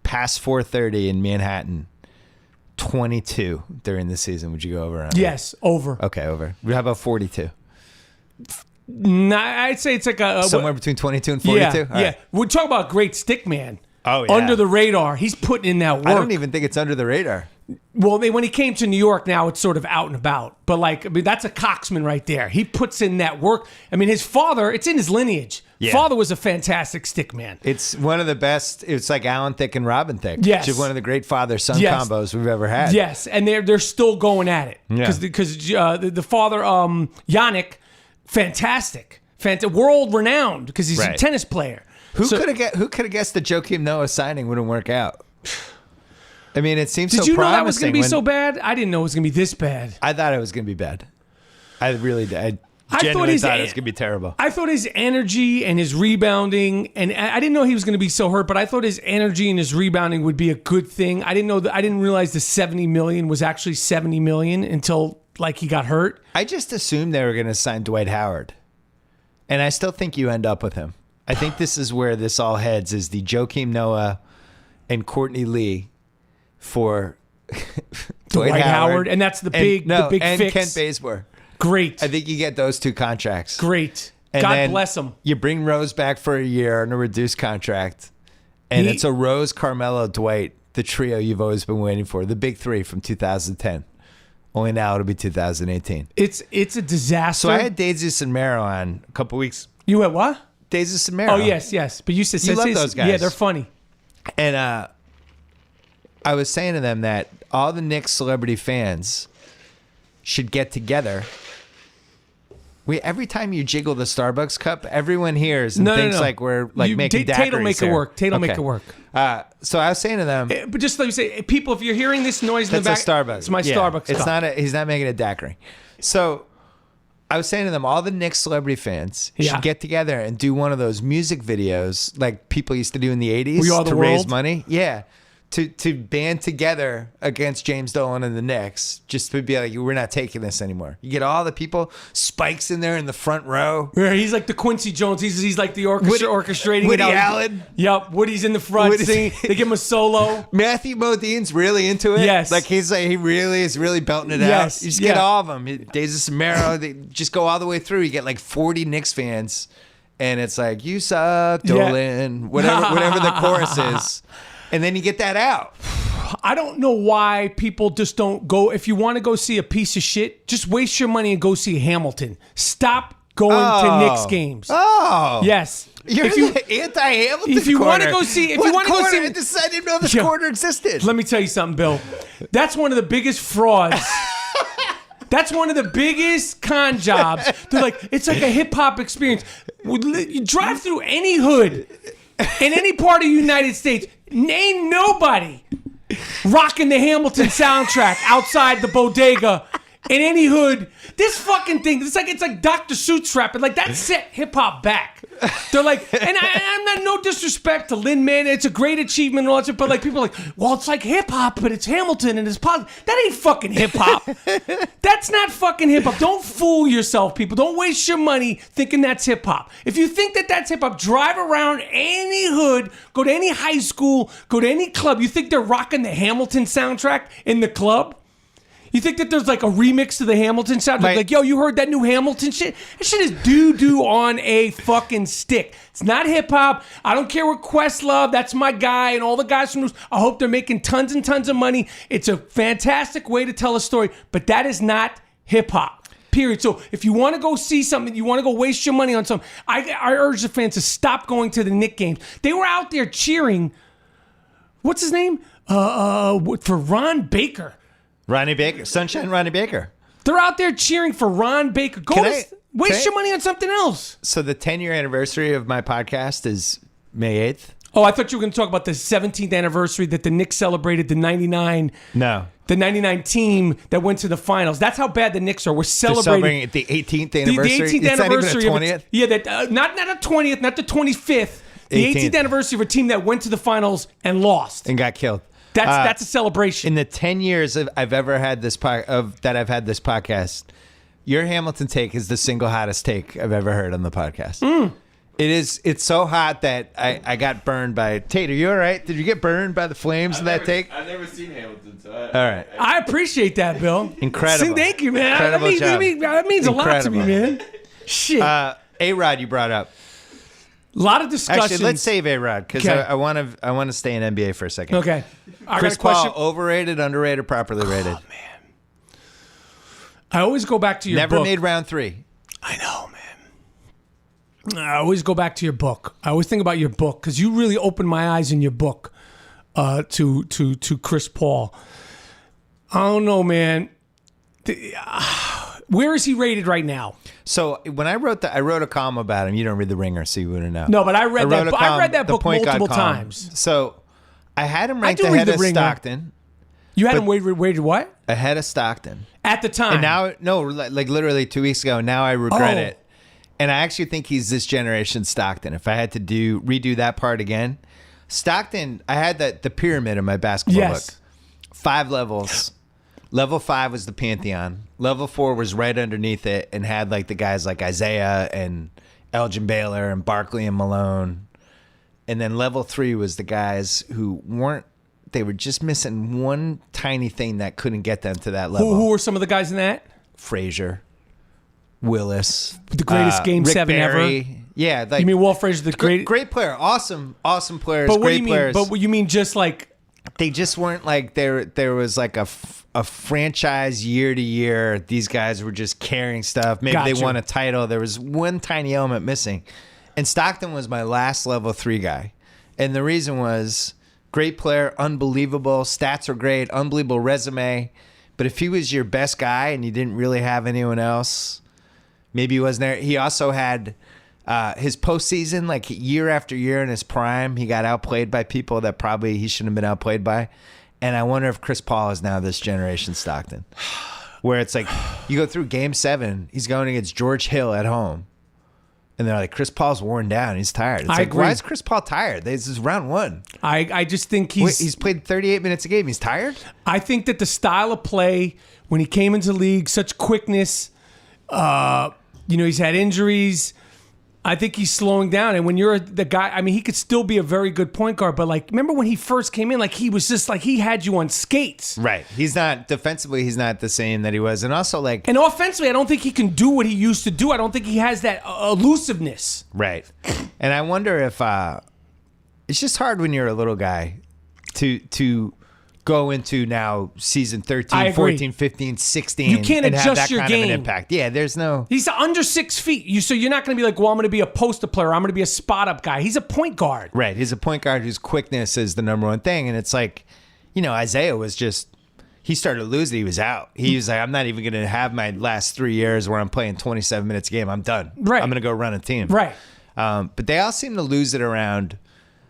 past 4:30 in Manhattan, 22 during the season, would you go over? Yes, over. Okay, over. How about 42? I'd say it's like somewhere between 22 and 42? Yeah, Right. We're talking about a great stickman. Oh, yeah. Under the radar. He's putting in that work. I don't even think it's under the radar. Well, when he came to New York, now it's sort of out and about. But that's a Coxman right there. He puts in that work. I mean, his father, it's in his lineage. Yeah. Father was a fantastic stick man. It's one of the best. It's like Alan Thicke and Robin Thicke. Yes. Just one of the great father-son Yes. combos we've ever had. Yes, and they're still going at it. Yeah. Because the father, Yannick, fantastic. World renowned because he's a Right. tennis player. Who could have guessed the Joakim Noah signing wouldn't work out? I mean, it seems so Did you know promising. that was going to be so bad? I didn't know it was going to be this bad. I thought it was going to be bad. I really did. I genuinely thought it was going to be terrible. I thought his energy and his rebounding, and I didn't know he was going to be so hurt, but I thought his energy and his rebounding would be a good thing. I didn't realize the $70 million was actually $70 million until he got hurt. I just assumed they were going to sign Dwight Howard. And I still think you end up with him. I think this is where this all heads, is the Joakim Noah and Courtney Lee for Dwight Howard, and that's the big and fix. Kent Bazemore. Great. I think you get those two contracts. Great. And God then bless him. You bring Rose back for a year on a reduced contract, and it's a Rose, Carmelo, Dwight, the trio you've always been waiting for, the big three from 2010. Only now it'll be 2018. It's a disaster. So I had Desus and Mero on a couple weeks. You had what? Desus and Mero. Oh, yes. But you said You love those guys. Yeah, they're funny. And I was saying to them that all the Knicks celebrity fans should get together. Every time you jiggle the Starbucks cup, everyone hears and thinks like we're making daiquiris. Tate'll make it work. Tate'll make it work. So I was saying to them, but just let me say, people, if you're hearing this noise in the back, that's a Starbucks. It's my Starbucks It's cup. not. He's not making a daiquiri. So I was saying to them, all the Knicks celebrity fans should get together and do one of those music videos like people used to do in the 80s to raise money. Yeah. To band together against James Dolan and the Knicks, just to be like, we're not taking this anymore. You get all the people, Spike's in there in the front row. Yeah, he's like the Quincy Jones. He's like the orchestrating Woody it out. Allen. Yep, Woody's in the front singing. They give him a solo. Matthew Modine's really into it. Yes. He really is belting it out. You just get all of them. Desus and Mero, they just go all the way through. You get like 40 Knicks fans, and it's like, you suck, Dolan, whatever the chorus is. And then you get that out. I don't know why people just don't go. If you want to go see a piece of shit, just waste your money and go see Hamilton. Stop going to Knicks games. Oh. Yes. You're the anti-Hamilton If you want to corner. go see... If What you want to go see... I didn't know this corner existed. Let me tell you something, Bill. That's one of the biggest frauds. That's one of the biggest con jobs. They're like, it's like a hip-hop experience. You drive through any hood in any part of the United States, ain't nobody rocking the Hamilton soundtrack outside the bodega in any hood. This fucking thing, it's like Dr. Seuss rapping. Like, that set hip-hop back. They're like, and I'm not, no disrespect to Lin-Man, it's a great achievement and all that shit, but like, people are like, well, it's like hip-hop, but it's Hamilton and it's pop. That ain't fucking hip-hop. That's not fucking hip-hop. Don't fool yourself, people. Don't waste your money thinking that's hip-hop. If you think that that's hip-hop, drive around any hood, go to any high school, go to any club. You think they're rocking the Hamilton soundtrack in the club? You think that there's like a remix to the Hamilton sound? Like, yo, you heard that new Hamilton shit? That shit is doo-doo on a fucking stick. It's not hip-hop. I don't care what Questlove, that's my guy, and all the guys from News. I hope they're making tons and tons of money. It's a fantastic way to tell a story, but that is not hip-hop. Period. So if you want to go see something, you want to go waste your money on something, I urge the fans to stop going to the Knicks games. They were out there cheering, what's his name? For Ron Baker. Ronnie Baker. Sunshine Ronnie Baker. They're out there cheering for Ron Baker. Waste your money on something else. So the 10-year anniversary of my podcast is May 8th. Oh, I thought you were going to talk about the 17th anniversary that the Knicks celebrated the 99. No. The 99 team that went to the finals. That's how bad the Knicks are. We're celebrating the 18th anniversary. The 18th anniversary. Not even the 20th? Yeah, not the 20th, not the 25th. The 18th anniversary of a team that went to the finals and lost. And got killed. That's a celebration. In the 10 years I've ever had this podcast, your Hamilton take is the single hottest take I've ever heard on the podcast. It's so hot that I got burned by Tate. Are you all right? Did you get burned by the flames of that take? I've never seen Hamilton, so all right. I appreciate that, Bill. Incredible. Thank you, man. Incredible job. That means a lot to me, man. Shit. A-Rod you brought up. A lot of discussion. Actually, let's save A-Rod because I want to stay in NBA for a second. Okay. Chris Paul, overrated, underrated, properly rated. Oh, man. I always go back to your book. Never made round 3. I know, man. I always go back to your book. I always think about your book because you really opened my eyes in your book to Chris Paul. I don't know, man. Where is he rated right now? So when I wrote a column about him. You don't read The Ringer, so you wouldn't know. No, but I read that book multiple times. So I had him ranked ahead of Stockton. You had him rated what? Ahead of Stockton. At the time. And now, no, like literally 2 weeks ago, now I regret it. And I actually think he's this generation Stockton. If I had to redo that part again. Stockton, I had the pyramid in my basketball book. 5 levels. Level 5 was the Pantheon. Level 4 was right underneath it and had like the guys like Isaiah and Elgin Baylor and Barkley and Malone. And then level 3 was the guys who they were just missing one tiny thing that couldn't get them to that level. Who were some of the guys in that? Frazier, Willis. The greatest Game Rick 7 Barry. ever? Yeah. Like, you mean Walt Frazier, the great player. Awesome players, but great players. But what you mean just like... They just weren't like there was like a franchise year to year. These guys were just carrying stuff. Maybe they won a title. There was one tiny element missing. And Stockton was my last level 3 guy. And the reason was great player, unbelievable. Stats are great, unbelievable resume. But if he was your best guy and you didn't really have anyone else, maybe he wasn't there. He also had his postseason, like year after year in his prime, he got outplayed by people that probably he shouldn't have been outplayed by. And I wonder if Chris Paul is now this generation Stockton, where it's like you go through Game 7, he's going against George Hill at home, and they're like, Chris Paul's worn down, he's tired. It's like, why is Chris Paul tired? This is round 1. I just think he's played 38 minutes a game. He's tired. I think that the style of play when he came into the league, such quickness, he's had injuries. I think he's slowing down. And when you're the guy, I mean, he could still be a very good point guard, but like, remember when he first came in, like he was just like, he had you on skates. Right. He's not, defensively, he's not the same that he was. And also like. And offensively, I don't think he can do what he used to do. I don't think he has that elusiveness. Right. And I wonder if, it's just hard when you're a little guy to go into now season 13, 14, 15, 16. You can't and adjust have that your kind game. Of an impact. Yeah, there's no. He's under 6 feet. So you're not going to be like, well, I'm going to be a poster player. I'm going to be a spot up guy. He's a point guard. Right. He's a point guard whose quickness is the number one thing. And it's like, Isaiah was just, he started to lose it. He was out. He was like, I'm not even going to have my last 3 years where I'm playing 27 minutes a game. I'm done. Right. I'm going to go run a team. Right. But they all seem to lose it around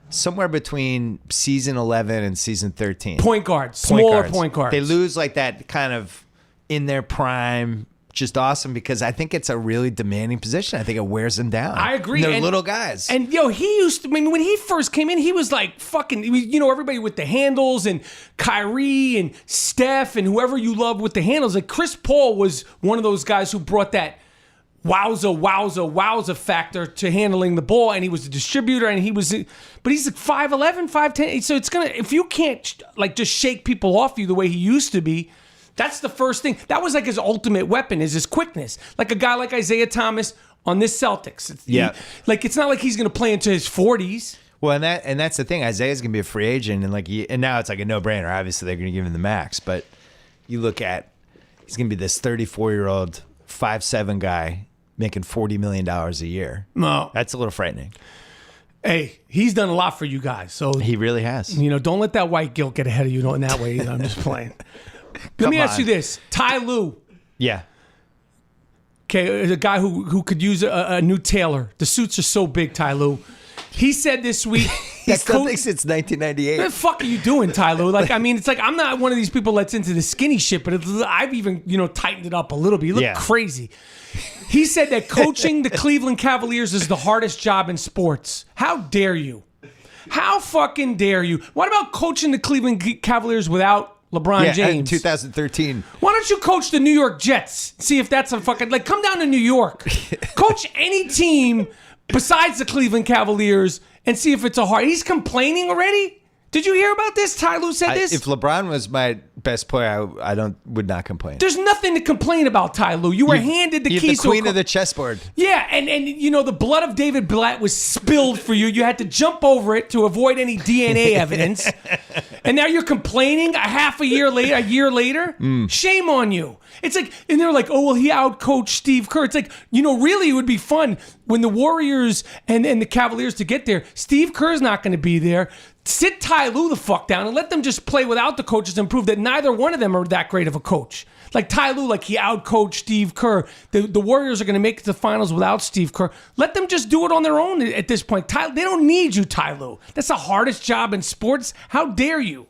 somewhere between season 11 and season 13. Point guards. Smaller point guards. They lose like that kind of in their prime. Just awesome because I think it's a really demanding position. I think it wears them down. I agree. They're little guys. And he used to, I mean, when he first came in, he was like fucking, everybody with the handles and Kyrie and Steph and whoever you love with the handles. Like Chris Paul was one of those guys who brought that wowza factor to handling the ball, and he was a distributor, and but he's like 5'11", 5'10", so it's gonna, if you can't like just shake people off you the way he used to be, That's the first thing. That was like his ultimate weapon, is his quickness. Like a guy like Isaiah Thomas on this Celtics. It's not like he's going to play into his 40s. Well, and that's the thing. Isaiah's going to be a free agent, and now it's like a no-brainer. Obviously, they're going to give him the max, but you look at, he's going to be this 34-year-old, 5'7" guy making $40 million a year. No. That's a little frightening. Hey, he's done a lot for you guys. So he really has. Don't let that white guilt get ahead of you in that way either. I'm just playing. Let me ask you this. Ty Lue. Yeah. Okay, a guy who could use a new tailor. The suits are so big, Ty Lue. He said this week. He still thinks it's 1998. What the fuck are you doing, Ty Lue? It's like I'm not one of these people that's into the skinny shit, but I've even tightened it up a little bit. You look crazy. He said that coaching the Cleveland Cavaliers is the hardest job in sports. How dare you? How fucking dare you? What about coaching the Cleveland Cavaliers without LeBron James? In 2013. Why don't you coach the New York Jets? See if that's a fucking... come down to New York. Coach any team besides the Cleveland Cavaliers and see if it's a hard... He's complaining already? Did you hear about this? Ty Lue said this? If LeBron was my best player, I would not complain. There's nothing to complain about, Ty Lue. You were handed the keys the queen of the chessboard. Yeah, and the blood of David Blatt was spilled for you. You had to jump over it to avoid any DNA evidence. And now you're complaining a year later? Shame on you. It's like, and they're like, oh, well, he outcoached Steve Kerr. It's like, really it would be fun when the Warriors and the Cavaliers to get there. Steve Kerr's not going to be there. Sit Ty Lue the fuck down and let them just play without the coaches and prove that neither one of them are that great of a coach. Like Ty Lue, he outcoached Steve Kerr. The Warriors are going to make it to the finals without Steve Kerr. Let them just do it on their own at this point. They don't need you, Ty Lue. That's the hardest job in sports. How dare you?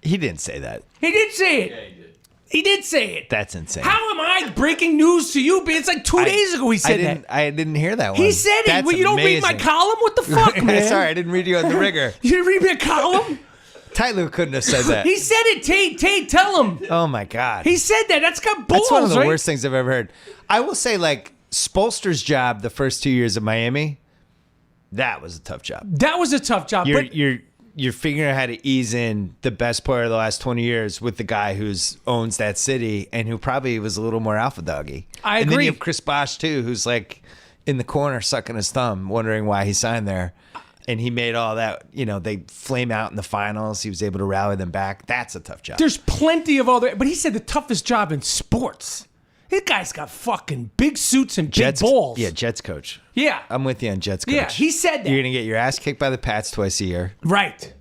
He didn't say that. He did say it. Yeah, he did. He did say it. That's insane. How am I breaking news to you? It's like 2 days ago he said that. I didn't hear that one. He said it. That's Well, you don't read my amazing. column? What the fuck, man? Sorry, I didn't read you on the rigor. You didn't read my column? Ty Lue couldn't have said that. He said it, Tate, tell him. Oh my God. He said that. That's got balls, That's one of the right? worst things I've ever heard. I will say, Spoelstra's job the first 2 years at Miami, that was a tough job. That was a tough job. You're figuring out how to ease in the best player of the last 20 years with the guy who's owns that city and who probably was a little more alpha doggy. I agree. And then you have Chris Bosh too, who's in the corner sucking his thumb, wondering why he signed there. And he made all that, they flame out in the finals. He was able to rally them back. That's a tough job. There's plenty of other, but he said the toughest job in sports. This guy's got fucking big suits and big balls. Yeah, Jets coach. Yeah. I'm with you on Jets coach. Yeah, he said that. You're going to get your ass kicked by the Pats twice a year. Right.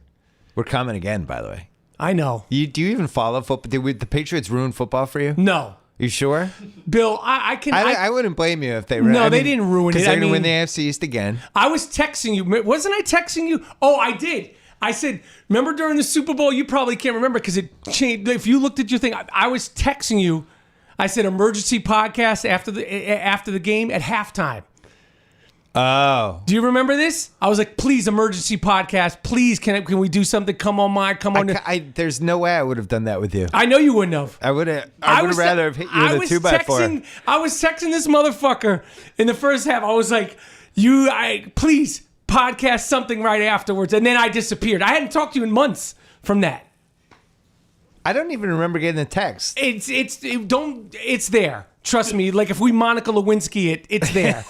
We're coming again, by the way. I know. Do you even follow football? Did the Patriots ruin football for you? No. You sure? Bill, I wouldn't blame you if they ruined it. No, they didn't ruin it. Because they're going to win the AFC East again. I was texting you. Wasn't I texting you? Oh, I did. I said, remember during the Super Bowl? You probably can't remember because it changed. If you looked at your thing, I was texting you. I said emergency podcast after the game at halftime. Oh. Do you remember this? I was like, please, emergency podcast. Please, can we do something? Come on, Mike. Come on. There's no way I would have done that with you. I know you wouldn't have. I would have rather have hit you with a 2x4. I was texting this motherfucker in the first half. I was like, please podcast something right afterwards. And then I disappeared. I hadn't talked to you in months from that. I don't even remember getting the text. It's there. Trust me. If we Monica Lewinsky it's there.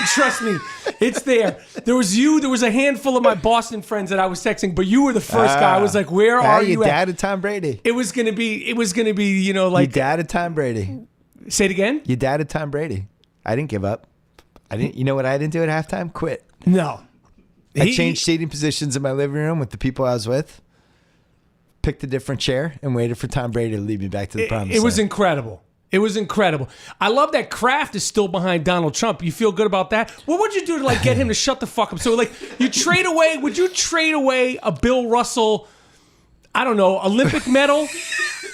Trust me, it's there. There was you. There was a handful of my Boston friends that I was texting, but you were the first guy. I was like, "Where are you?" Your dad at Tom Brady. It was gonna be. Your dad at Tom Brady. Say it again. Your dad at Tom Brady. I didn't give up. I didn't. You know what I didn't do at halftime? Quit. No. I changed seating positions in my living room with the people I was with. Picked a different chair and waited for Tom Brady to lead me back to the promised land. It was incredible. It was incredible. I love that Kraft is still behind Donald Trump. You feel good about that? What would you do to get him to shut the fuck up? So you trade away, would you trade away a Bill Russell, I don't know, Olympic medal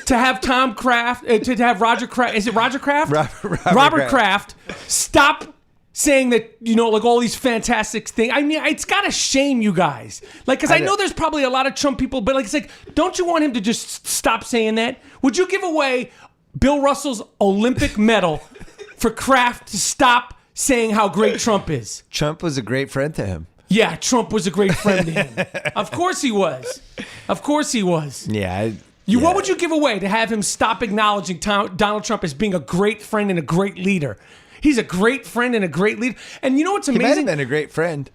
to have Tom Kraft, to have Roger Kraft, is it Roger Kraft? Robert Kraft. Stop saying that, all these fantastic things. I mean, it's got to shame you guys. Because I know there's probably a lot of Trump people, but it's don't you want him to just stop saying that? Would you give away Bill Russell's Olympic medal for Kraft to stop saying how great Trump is? Trump was a great friend to him. Yeah, Trump was a great friend to him. Of course he was. Of course he was. Yeah, What would you give away to have him stop acknowledging Donald Trump as being a great friend and a great leader? He's a great friend and a great leader. And you know what's amazing? He might have been a great friend.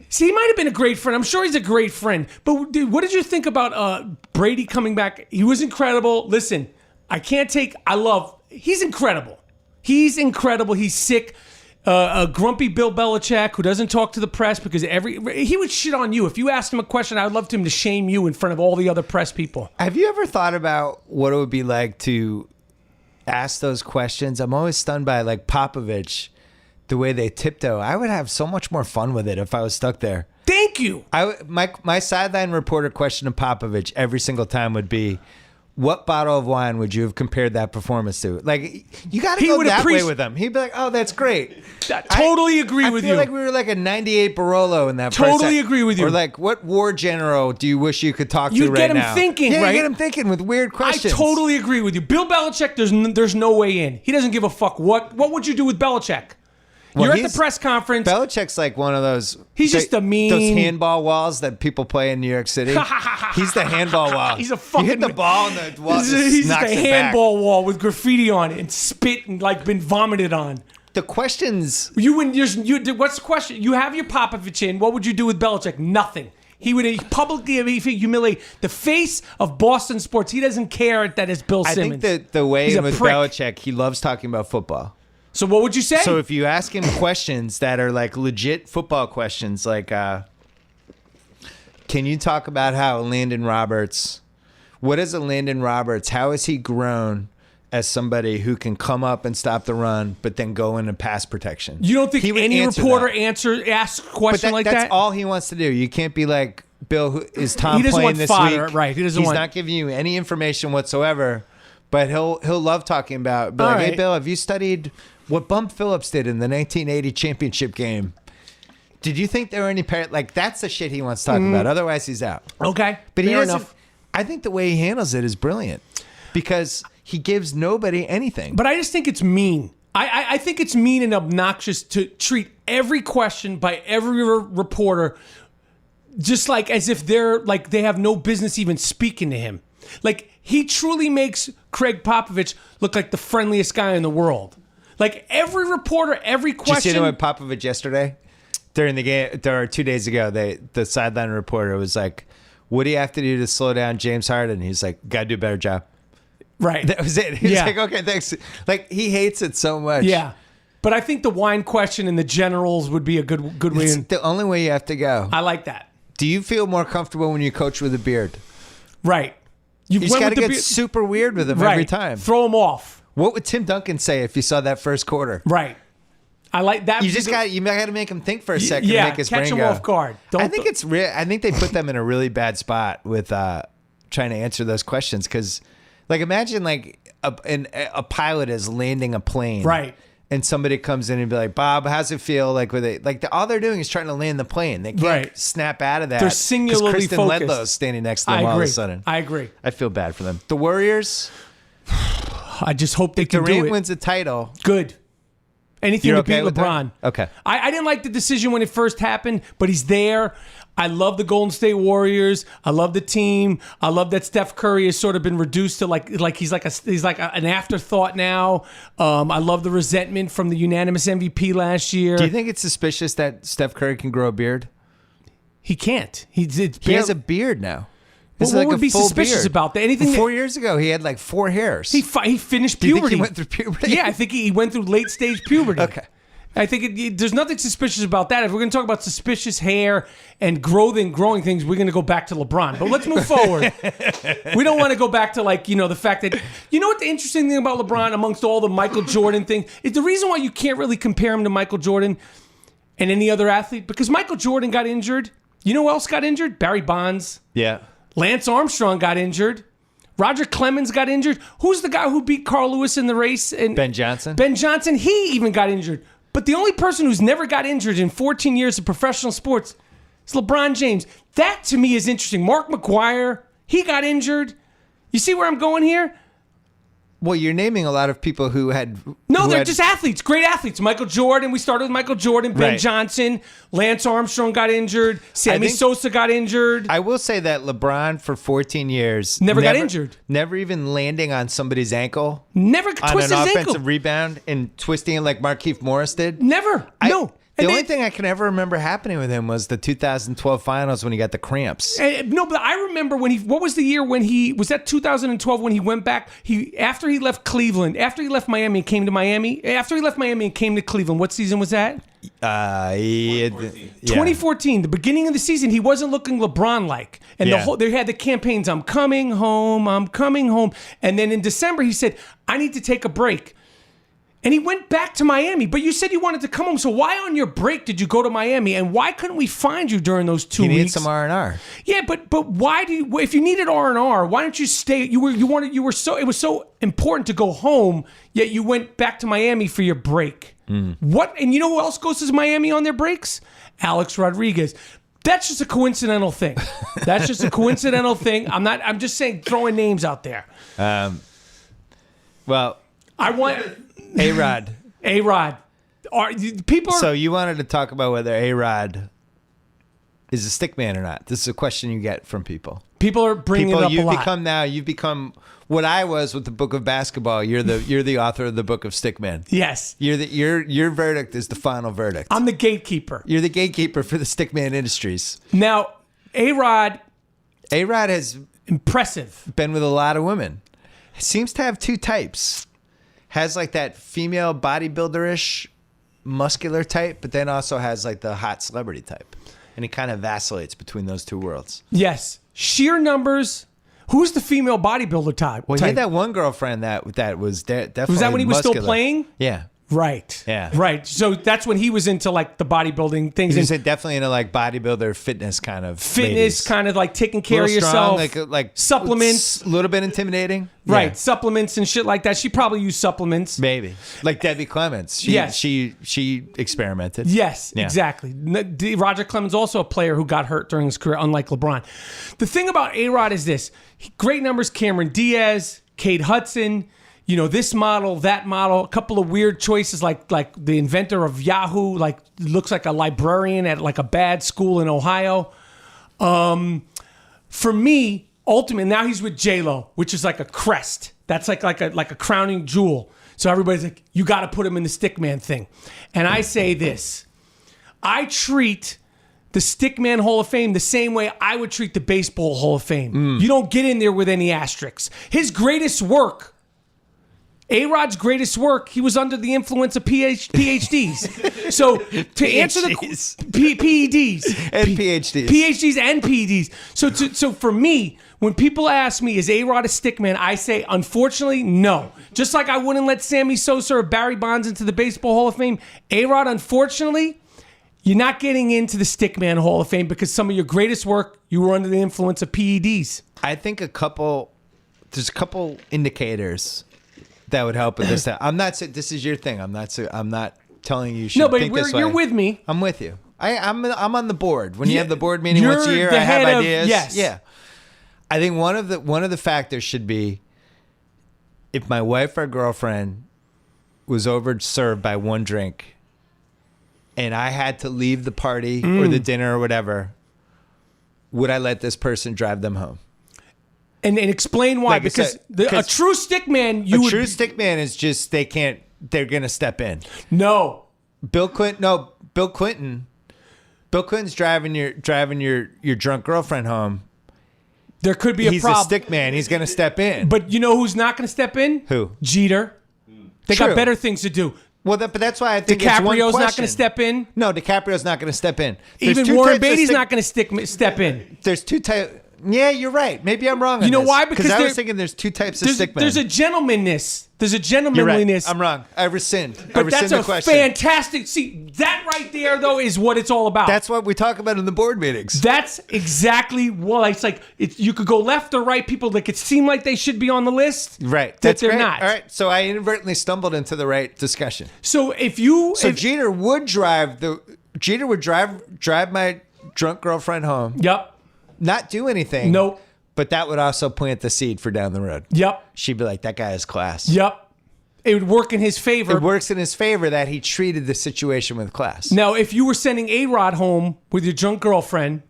See, he might have been a great friend. I'm sure he's a great friend. But dude, what did you think about Brady coming back? He was incredible. Listen, he's incredible. He's incredible. He's sick. A grumpy Bill Belichick who doesn't talk to the press because he would shit on you. If you asked him a question, I would love him to shame you in front of all the other press people. Have you ever thought about what it would be like to ask those questions? I'm always stunned by like Popovich, the way they tiptoe. I would have so much more fun with it if I was stuck there. Thank you. My sideline reporter question to Popovich every single time would be, what bottle of wine would you have compared that performance to? Like, you got to go that way with him. He'd be like, oh, that's great. Totally agree with you. I feel like we were like a 98 Barolo in that Totally agree with you. Or like, what war general do you wish you could talk to right now? You get him thinking, right? right? You get him thinking with weird questions. I totally agree with you. Bill Belichick, there's no way in. He doesn't give a fuck. What would you do with Belichick? You're at the press conference. Belichick's like one of those. He's just a mean. Those handball walls that people play in New York City. He's the handball wall. He's a fucking. You hit the ball and the wall he's knocks just a it handball back. wall with graffiti on it and spit and like been vomited on. The questions. What's the question? You have your Popovich in. What would you do with Belichick? Nothing. He would publicly humiliate the face of Boston sports. He doesn't care that it's Bill Simmons. I think that the way He's in a with prick. Belichick, he loves talking about football. So what would you say? So if you ask him questions that are like legit football questions, like, can you talk about how Landon Roberts, what is a Landon Roberts? How has he grown as somebody who can come up and stop the run, but then go into pass protection? You don't think any reporter asks a question like that? That's all he wants to do. You can't be like, Bill, who is Tom He doesn't playing want this fodder, week? right? He's not giving you any information whatsoever. But he'll love talking about. Be like, hey, Bill, have you studied what Bump Phillips did in the 1980 championship game? Did you think there were any like that's the shit he wants to talk about? Otherwise, he's out. Okay, but fair enough. I think the way he handles it is brilliant because he gives nobody anything. But I just think it's mean. I think it's mean and obnoxious to treat every question by every reporter just like as if they have no business even speaking to him. Like he truly makes Craig Popovich look like the friendliest guy in the world. Like every reporter, every question. Did you see what Popovich yesterday during the game? 2 days ago, the sideline reporter was like, "What do you have to do to slow down James Harden?" He's like, "Got to do a better job." Right. That was it. He's like, "Okay, thanks." Like he hates it so much. Yeah. But I think the wine question and the generals would be a good way. It's the only way you have to go. I like that. Do you feel more comfortable when you coach with a beard? Right. You just got to get super weird with him every time. Throw him off. What would Tim Duncan say if you saw that first quarter? Right. I like that. You got to make him think for a second to make his brain go. Catch him off guard. I think it's real. I think they put them in a really bad spot with trying to answer those questions because, like, imagine like a pilot is landing a plane, right? And somebody comes in and be like, "Bob, how's it feel?" Like all they're doing is trying to land the plane. They can't snap out of that. They're singularly Kristen focused. Ledlow's standing next to them all of a sudden. I agree. I feel bad for them. The Warriors. I just hope they can do it. Durant wins a title. Good. Anything to beat LeBron. Okay. I didn't like the decision when it first happened, but he's there. I love the Golden State Warriors. I love the team. I love that Steph Curry has sort of been reduced to like he's like an afterthought now. I love the resentment from the unanimous MVP last year. Do you think it's suspicious that Steph Curry can grow a beard? He can't. He has a beard now. What would be suspicious about that? Anything 4 years ago, he had like 4 hairs. He finished puberty. Do you think he went through puberty? Yeah, I think he went through late stage puberty. Okay. I think there's nothing suspicious about that. If we're going to talk about suspicious hair and growing things, we're going to go back to LeBron. But let's move forward. We don't want to go back to the fact that, what the interesting thing about LeBron amongst all the Michael Jordan thing is the reason why you can't really compare him to Michael Jordan and any other athlete, because Michael Jordan got injured. You know who else got injured? Barry Bonds. Yeah. Lance Armstrong got injured. Roger Clemens got injured. Who's the guy who beat Carl Lewis in the race? And Ben Johnson. Ben Johnson, he even got injured. But the only person who's never got injured in 14 years of professional sports is LeBron James. That, to me, is interesting. Mark McGwire, he got injured. You see where I'm going here? Well, you're naming a lot of people who had. No, they're just athletes, great athletes. Michael Jordan, we started with Michael Jordan, Ben Right. Johnson, Lance Armstrong got injured, Sammy think- Sosa got injured. I will say that LeBron for 14 years Never got injured. Never even landing on somebody's ankle Never on twisted an his offensive ankle. rebound and twisting it like Markieff Morris did. Never. No. The And only then- thing I can ever remember happening with him was the 2012 finals when he got the cramps. No, but I remember when what was the year when was that 2012 when he went back? After he left Cleveland, after he left Miami and came to Miami, after he left Miami and came to Cleveland, what season was that? 2014, the beginning of the season, he wasn't looking LeBron-like. And they had the campaigns, I'm coming home. And then in December, he said, I need to take a break. And he went back to Miami. But you said you wanted to come home. So why on your break did you go to Miami? And why couldn't we find you during those 2 He weeks? needed some R&R. Yeah, but why do you? If you needed R&R, why don't you stay? It was so important to go home. Yet you went back to Miami for your break. What? And you know who else goes to Miami on their breaks? Alex Rodriguez. That's just a coincidental thing. I'm just saying, throwing names out there. Well, I want A-Rod. A-Rod. People are. So you wanted to talk about whether A-Rod is a stick man or not. This is a question you get from people. People are bringing it up a lot. You've become what I was with the book of basketball. You're the author of the book of Stickman. Yes. Your verdict is the final verdict. I'm the gatekeeper. You're the gatekeeper for the Stickman Industries. Now, A-Rod has impressive. been with a lot of women. Seems to have two types. Has like that female bodybuilder-ish muscular type, but then also has like the hot celebrity type. And he kind of vacillates between those two worlds. Yes. Sheer numbers. Who's the female bodybuilder type? Well, he had that one girlfriend that was definitely Was that when he was muscular. still playing? Yeah. Right. Yeah. Right. So that's when he was into like the bodybuilding things. He's definitely into like bodybuilder fitness kind of Fitness, ladies. kind of like taking care of Strong, yourself. like supplements. A little bit intimidating. Right. Yeah. Supplements and shit like that. She probably used supplements. Maybe. Like Debbie Clemens. Yes. She experimented. Yes, Yeah. exactly. Roger Clemens also a player who got hurt during his career, unlike LeBron. The thing about A-Rod is this. Great numbers, Cameron Diaz, Kate Hudson, this model, that model, a couple of weird choices like the inventor of Yahoo, like looks like a librarian at like a bad school in Ohio. For me, ultimately, now he's with J-Lo, which is like a crest. That's like a crowning jewel. So everybody's like, you got to put him in the stickman thing. And I say this. I treat the Stickman Hall of Fame the same way I would treat the Baseball Hall of Fame. You don't get in there with any asterisks. His greatest work, A-Rod's greatest work, he was under the influence of PhDs. So to answer the PEDs And PhDs. PhDs and PEDs. So for me, when people ask me, is A-Rod a stickman? I say, unfortunately, no. Just like I wouldn't let Sammy Sosa or Barry Bonds into the Baseball Hall of Fame, A-Rod, unfortunately, you're not getting into the Stickman Hall of Fame because some of your greatest work, you were under the influence of PEDs. I think there's a couple indicators that would help with this. I'm not saying this is your thing. I'm not telling you should No, but think this way. you're with me. I'm with you. I'm on the board. When you Yeah, have the board meeting you're once a year, the I have head of- ideas. yes. Yeah. I think one of the factors should be if my wife or girlfriend was overserved by one drink and I had to leave the party or the dinner or whatever, would I let this person drive them home? And explain why. Like I because said, a true stickman, A true stick man is just they're going to step in. No. Bill Clinton's driving your drunk girlfriend home. There could be a He's problem. a stick man. He's going to step in. But you know who's not going to step in? Who? Jeter. They True. got better things to do. But that's why I think it's one DiCaprio's not question. going to step in. No, DiCaprio's not going to step in. There's Even two Warren types of Beatty's stick- not going to step in. There's two types. Yeah, you're right. Maybe I'm wrong on You know this. why? Because I was there- thinking there's two types of There's, stick men. there's a gentlemanliness. There's a You're right. gentlemanliness. I'm wrong. I rescind. I But rescind that's the a question. fantastic. See, that right there, though, is what it's all about. That's what we talk about in the board meetings. That's exactly what it's like. You could go left or right. People that could seem like they should be on the list, Right. That That's they're great. not. All right. So I inadvertently stumbled into the right discussion. So So Jeter would drive my drunk girlfriend home, yep, not do anything. nope. But that would also plant the seed for down the road. Yep. She'd be like, that guy has class. Yep. It would work in his favor. It works in his favor that he treated the situation with class. Now, if you were sending A-Rod home with your drunk girlfriend,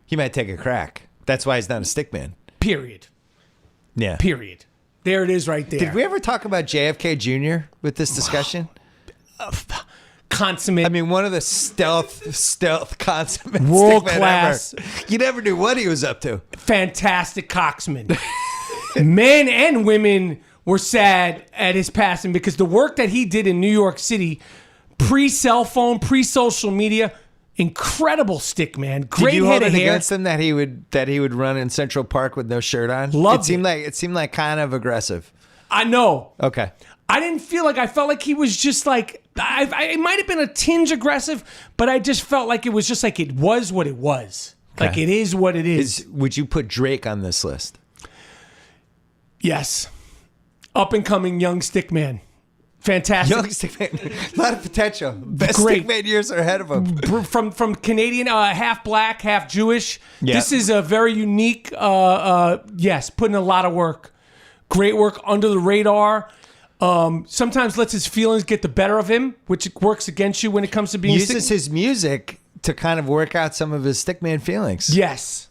He might take a crack. That's why he's not a stickman. period. Yeah. Period. There it is right there. Did we ever talk about JFK Jr. with this discussion? Consummate. I mean, one of the stealth consummate World stickmen class. ever. You never knew what he was up to. Fantastic coxman. Men and women were sad at his passing because the work that he did in New York City, pre-cell phone, pre-social media, incredible stick, man. Great Did you head hold of it hair. against him that he would run in Central Park with no shirt on? Loved it seemed like kind of aggressive. I know. Okay. I didn't feel like, I felt like he was just like, it might have been a tinge aggressive, but I just felt like it was just like it was what it was. Okay. Like it is what it is. Would you put Drake on this list? Yes. Up and coming young stick man. Fantastic. Young stickman, a lot of potential. Best Great. stickman years are ahead of him. From Canadian, half black, half Jewish. Yeah. This is a very unique, yes, putting a lot of work. Great work under the radar. Sometimes lets his feelings get the better of him, which works against you when it comes to being Uses his music to kind of work out some of his stickman feelings. Yes.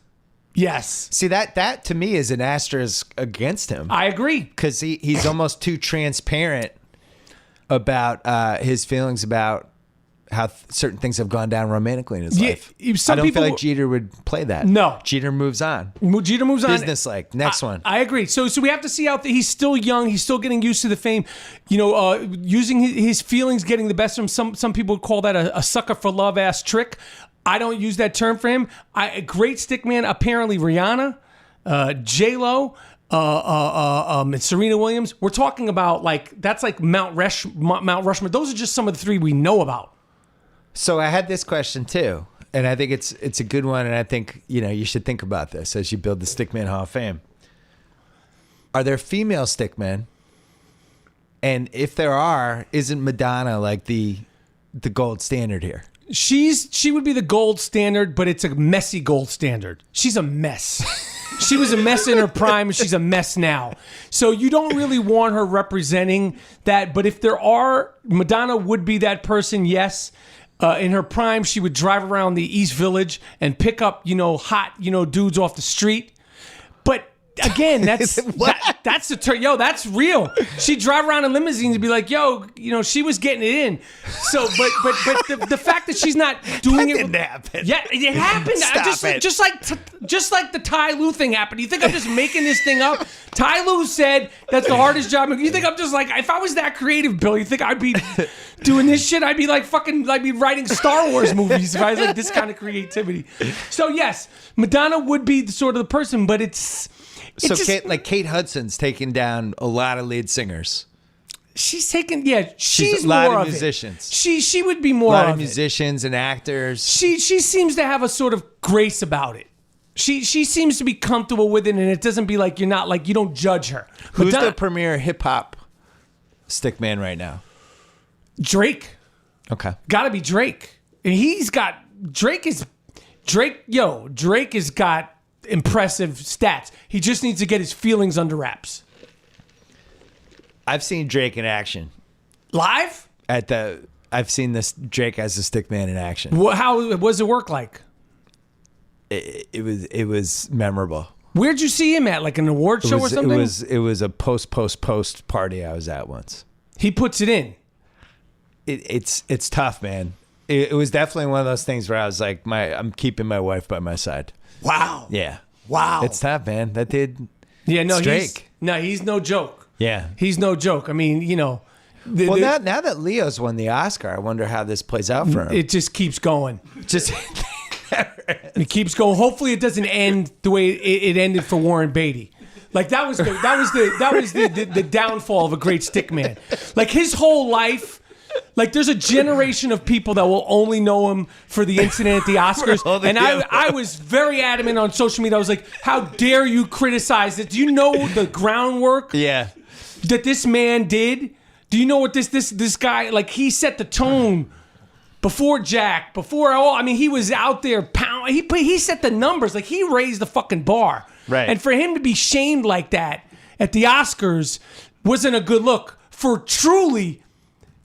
Yes. See, that to me is an asterisk against him. I agree. Because he's almost too transparent about his feelings about how certain things have gone down romantically in his life. some I don't people- feel like Jeter would play that. No. Jeter moves on. Jeter moves on. Business-like. Next one. I agree. So we have to see out that he's still young. He's still getting used to the fame. You know, using his feelings, getting the best of him. Some people would call that a sucker for love ass trick. I don't use that term for him. A great stickman. Apparently, Rihanna, J-Lo, and Serena Williams. We're talking about that's like Mount Rushmore. Those are just some of the three we know about. So I had this question too, and I think it's a good one, and I think you should think about this as you build the Stickman Hall of Fame. Are there female stickmen? And if there are, isn't Madonna like the gold standard here? She would be the gold standard, but it's a messy gold standard. She's a mess. She was a mess in her prime, and she's a mess now. So you don't really want her representing that. But if there are, Madonna would be that person, yes. In her prime, she would drive around the East Village and pick up, hot, dudes off the street. But again, that's the term. Yo, that's real. She'd drive around in limousines and be like, yo, she was getting it in. So, but the fact that she's not doing That it. didn't happen. Yeah, it happened. Stop it. Just like the Ty Lue thing happened. You think I'm just making this thing up? Ty Lue said that's the hardest job. You think I'm just like, if I was that creative, Bill, you think I'd be doing this shit? I'd be like I'd be writing Star Wars movies if I was like this kind of creativity. So yes, Madonna would be the sort of the person, but it's. So Kate Hudson's taken down a lot of lead singers. She's taken, she's a lot more of of musicians. It. She would be more A lot of of musicians and actors. She seems to have a sort of grace about it. She seems to be comfortable with it, and it doesn't be like you don't judge her. Who's Madonna, the premier hip hop stickman right now? Drake. Okay. Got to be Drake. And Drake has got impressive stats. He just needs to get his feelings under wraps. I've seen Drake in action. Live? I've seen this Drake as a stickman in action. How does it work like? It was memorable. Where'd you see him at? Like an award show or something? It was a post party I was at once. He puts it in. It's tough, man. It was definitely one of those things where I was like, I'm keeping my wife by my side. Wow. Yeah. Wow. It's tough, man. That did. Yeah, no, it's Drake. He's no joke. Yeah. He's no joke. I mean, Now that Leo's won the Oscar, I wonder how this plays out for him. it just keeps going. Just It keeps going. Hopefully, it doesn't end the way it ended for Warren Beatty. Like that was the downfall of a great stickman. Like his whole life. Like there's a generation of people that will only know him for the incident at the Oscars. And I was very adamant on social media. I was like, how dare you criticize it? Do you know the groundwork yeah. that this man did? Do you know what this guy, like he set the tone before Jack, he was out there pounding. He set the numbers. Like he raised the fucking bar. Right. And for him to be shamed like that at the Oscars wasn't a good look for truly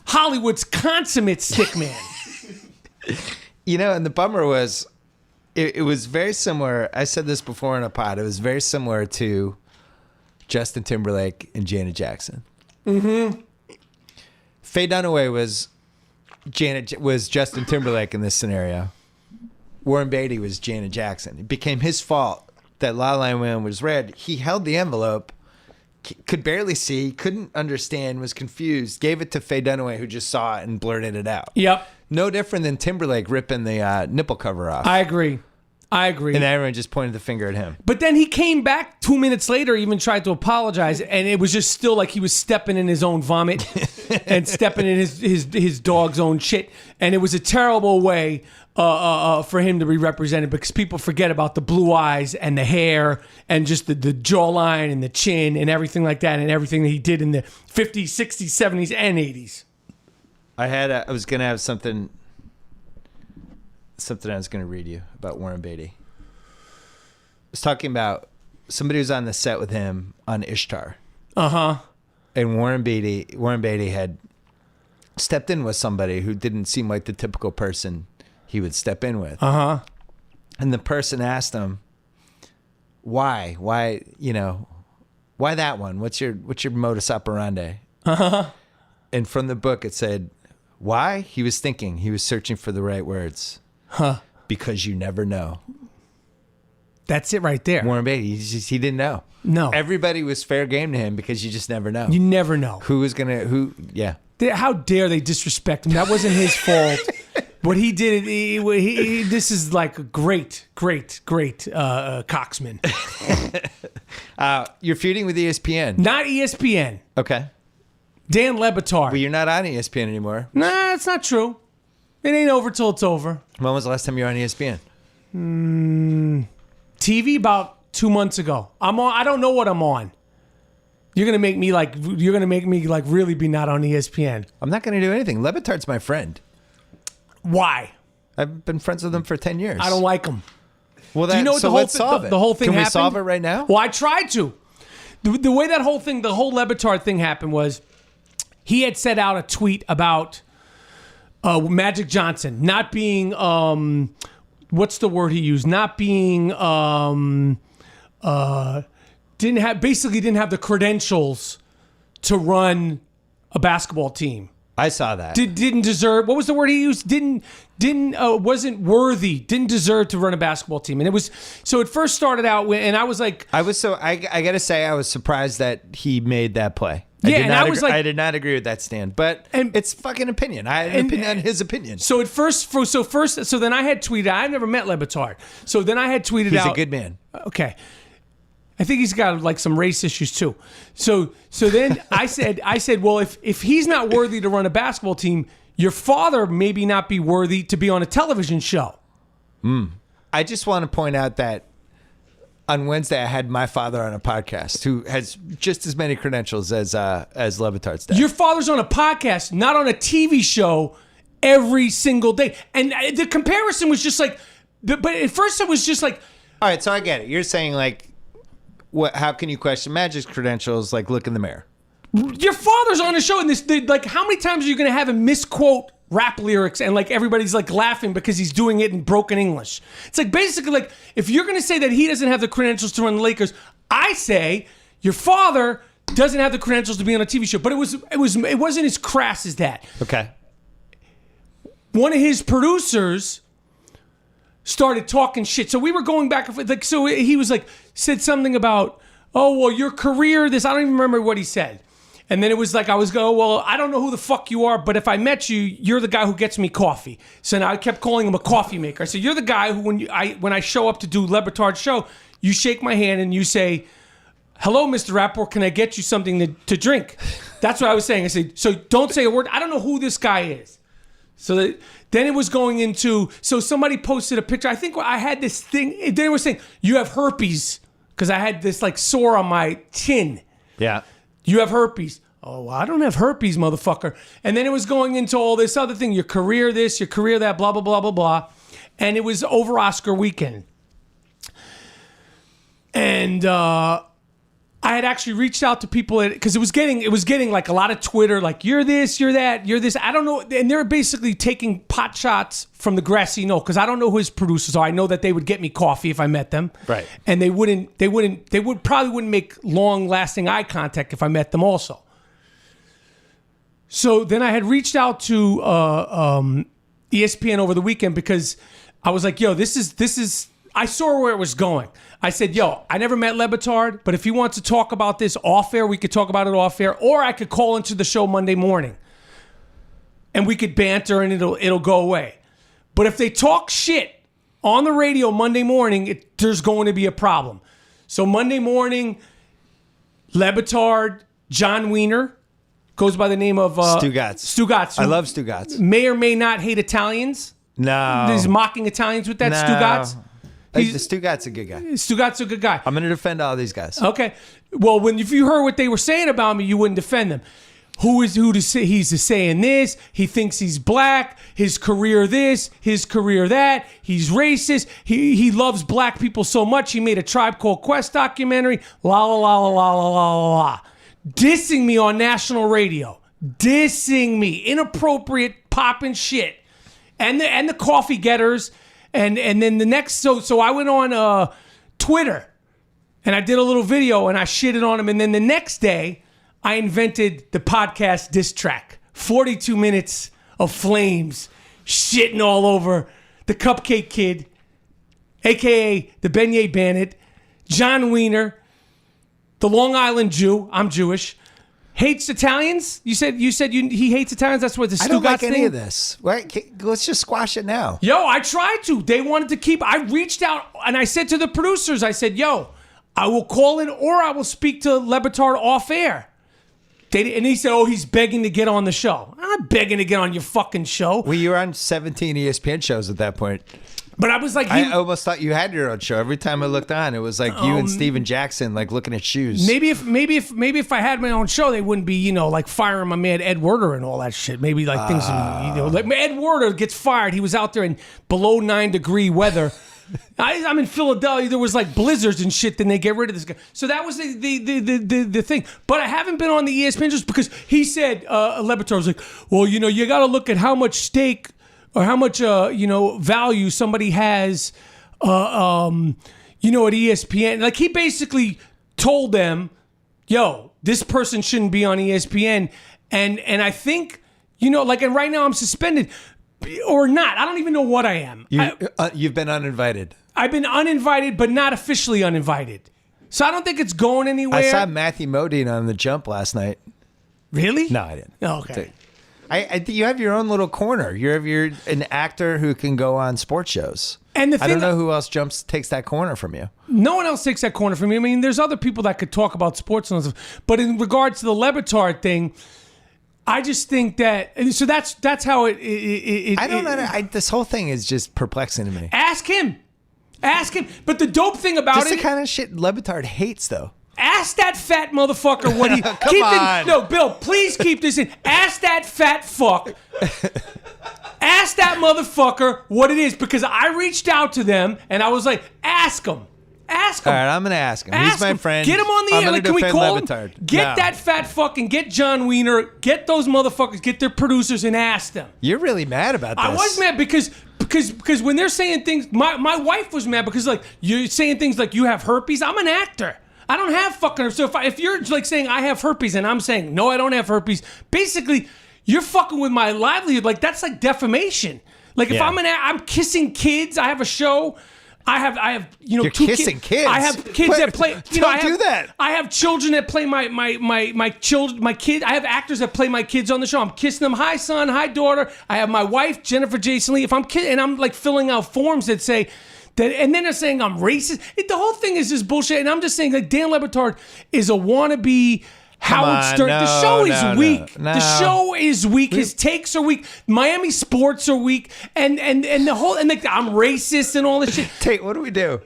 Hollywood's consummate stickman. And the bummer was, it was very similar. I said this before in a pod. It was very similar to Justin Timberlake and Janet Jackson. Mm-hmm. Faye Dunaway was Justin Timberlake in this scenario. Warren Beatty was Janet Jackson. It became his fault that La La Land was read. He held the envelope, could barely see, couldn't understand, was confused, gave it to Faye Dunaway, who just saw it and blurted it out. Yep. No different than Timberlake ripping the nipple cover off. I agree. And everyone just pointed the finger at him. But then he came back 2 minutes later, even tried to apologize, and it was just still like he was stepping in his own vomit and stepping in his dog's own shit. And it was a terrible way for him to be represented, because people forget about the blue eyes and the hair and just the jawline and the chin and everything like that, and everything that he did in the 50s, 60s, 70s, and 80s. I was going to have something I was going to read you about Warren Beatty. I was talking about somebody who was on the set with him on Ishtar. Uh-huh. And Warren Beatty had stepped in with somebody who didn't seem like the typical person he would step in with. Uh-huh. And the person asked him, why that one? What's your modus operandi? Uh-huh. And from the book it said, why? He was searching for the right words. Huh. Because you never know. That's it right there. Warren Beatty, he didn't know. No. Everybody was fair game to him because you just never know. You never know. Yeah. How dare they disrespect him? That wasn't his fault. What he did, this is like a great coxman. You're feuding with ESPN. Not ESPN. Okay. Dan Le Batard. Well, you're not on ESPN anymore. Nah, that's not true. It ain't over till it's over. When was the last time you were on ESPN? TV about 2 months ago. I'm on. I don't know what I'm on. You're gonna make me like really be not on ESPN. I'm not gonna do anything. Le Batard's my friend. Why? I've been friends with him for 10 years. I don't like him. Well, do you know what let's solve it. The whole thing Can happened? we solve it right now? Well, I tried to. The way that whole thing, the whole Le Batard thing happened was he had set out a tweet about Magic Johnson not being what's the word he used? Not being didn't have the credentials to run a basketball team. I saw that. Didn't deserve. What was the word he used? Wasn't worthy. Didn't deserve to run a basketball team. And it was so. It first started out and I was like, I gotta say, I was surprised that he made that play. I did not agree with that stand, but it's fucking opinion. I had an opinion on his opinion. So then I had tweeted. I've never met Le Batard. So then I had tweeted out. He's a good man. Okay. I think he's got like some race issues too. So then I said, well, if he's not worthy to run a basketball team, your father maybe not be worthy to be on a television show. I just want to point out that on Wednesday I had my father on a podcast who has just as many credentials as Le Batard's dad. Your father's on a podcast, not on a TV show every single day. And the comparison was just like, but at first it was just like, all right, so I get it. You're saying like, how can you question Magic's credentials? Like, look in the mirror. Your father's on a show, and like, how many times are you going to have him misquote rap lyrics and like everybody's like laughing because he's doing it in broken English? It's like basically like if you're going to say that he doesn't have the credentials to run the Lakers, I say your father doesn't have the credentials to be on a TV show. But it wasn't as crass as that. Okay. One of his producers started talking shit. So we were going back and forth. Like, so he was like, said something about, oh, well, your career, this, I don't even remember what he said. And then it was like, I was going, well, I don't know who the fuck you are, but if I met you, you're the guy who gets me coffee. So now I kept calling him a coffee maker. I said, you're the guy who, when I show up to do Le Batard's show, you shake my hand and you say, hello, Mr. Rapaport, can I get you something to drink? That's what I was saying. I said, so don't say a word. I don't know who this guy is. So then it was going into, so somebody posted a picture. I think I had this thing. Then they were saying, you have herpes because I had this like sore on my chin. Yeah. You have herpes. Oh, I don't have herpes, motherfucker. And then it was going into all this other thing, your career this, your career that, blah, blah, blah, blah, blah. And it was over Oscar weekend. And I had actually reached out to people because it was getting like a lot of Twitter, like you're this, you're that, you're this. I don't know, and they're basically taking pot shots from the grassy knoll because I don't know who his producers are. I know that they would get me coffee if I met them, right? And they probably wouldn't make long lasting eye contact if I met them also. So then I had reached out to ESPN over the weekend because I was like, yo, this is. I saw where it was going. I said, yo, I never met Le Batard, but if he wants to talk about this off air, we could talk about it off air, or I could call into the show Monday morning and we could banter and it'll go away. But if they talk shit on the radio Monday morning, there's going to be a problem. So Monday morning, Le Batard, John Wiener, goes by the name of Stugotz. I love Stugotz. May or may not hate Italians. No. He's mocking Italians with that Stugotz. Stugat's a good guy. Stugat's a good guy. I'm going to defend all these guys. Okay. Well, if you heard what they were saying about me, you wouldn't defend them. Who to say he's saying this? He thinks he's black. His career this. His career that. He's racist. He loves black people so much he made a Tribe Called Quest documentary. La la la la la la la la. Dissing me on national radio. Dissing me. Inappropriate popping shit. And the coffee getters. And then the next, so I went on Twitter and I did a little video and I shitted on him. And then the next day, I invented the podcast diss track. 42 minutes of flames shitting all over the Cupcake Kid, a.k.a. the Beignet Bandit, John Wiener, the Long Island Jew. I'm Jewish. Hates Italians? You said he hates Italians? That's what the Stugotz thing? I don't like any of this. Right? Let's just squash it now. Yo, I tried to. They wanted to keep... I reached out and I said to the producers, I said, yo, I will call in or I will speak to Le Batard off air. And he said, oh, he's begging to get on the show. I'm not begging to get on your fucking show. Well, you were on 17 ESPN shows at that point. But I was like... I almost thought you had your own show. Every time I looked on, it was like you and Steven Jackson like looking at shoes. Maybe if I had my own show, they wouldn't be, like firing my man Ed Werder and all that shit. Maybe like things, like Ed Werder gets fired. He was out there in below 9-degree weather. I'm in Philadelphia. There was like blizzards and shit. Then they get rid of this guy. So that was the thing. But I haven't been on the ESPN just because he said, Le Batard was like, well, you got to look at how much stake or how much value somebody has at ESPN. Like he basically told them, yo, this person shouldn't be on ESPN. And I think, and right now I'm suspended or not. I don't even know what I am. You've been uninvited. I've been uninvited, but not officially uninvited. So I don't think it's going anywhere. I saw Matthew Modine on The Jump last night. Really? No, I didn't. Oh, okay. I think you have your own little corner. You're an actor who can go on sports shows. And I don't know who else takes that corner from you. No one else takes that corner from me. I mean, there's other people that could talk about sports and stuff. But in regards to the Le Batard thing, I just think that. So that's how it. I don't know. This whole thing is just perplexing to me. Ask him. But the dope thing about Just the kind of shit Le Batard hates, though. Ask that fat motherfucker what he... Come on. No, Bill, please keep this in. Ask that fat fuck. Ask that motherfucker what it is. Because I reached out to them and I was like, ask him. Ask him. All right, I'm going to ask him. He's my friend. Get him on the air. Like, can we call him? Get No. that fat fucking... Get John Wiener. Get those motherfuckers. Get their producers and ask them. You're really mad about this. I was mad because when they're saying things... My wife was mad because, like, you're saying things like you have herpes. I'm an actor. I don't have fucking... So if you're like saying I have herpes and I'm saying, no, I don't have herpes, basically, you're fucking with my livelihood. Like, that's like defamation. Like, if I'm kissing kids, I have a show... I have You're kissing kids. I have kids that play. Do that. I have children that play my children, my kid. I have actors that play my kids on the show. I'm kissing them. Hi, son. Hi, daughter. I have my wife, Jennifer Jason Lee. If I'm kidding, and I'm like filling out forms that say that, and then they're saying I'm racist. The whole thing is just bullshit. And I'm just saying like Dan Le Batard is a wannabe. Howard Stern. No, the show is weak. No. The show is weak. His takes are weak. Miami sports are weak. And the whole like I'm racist and all this shit. Tate, what do we do?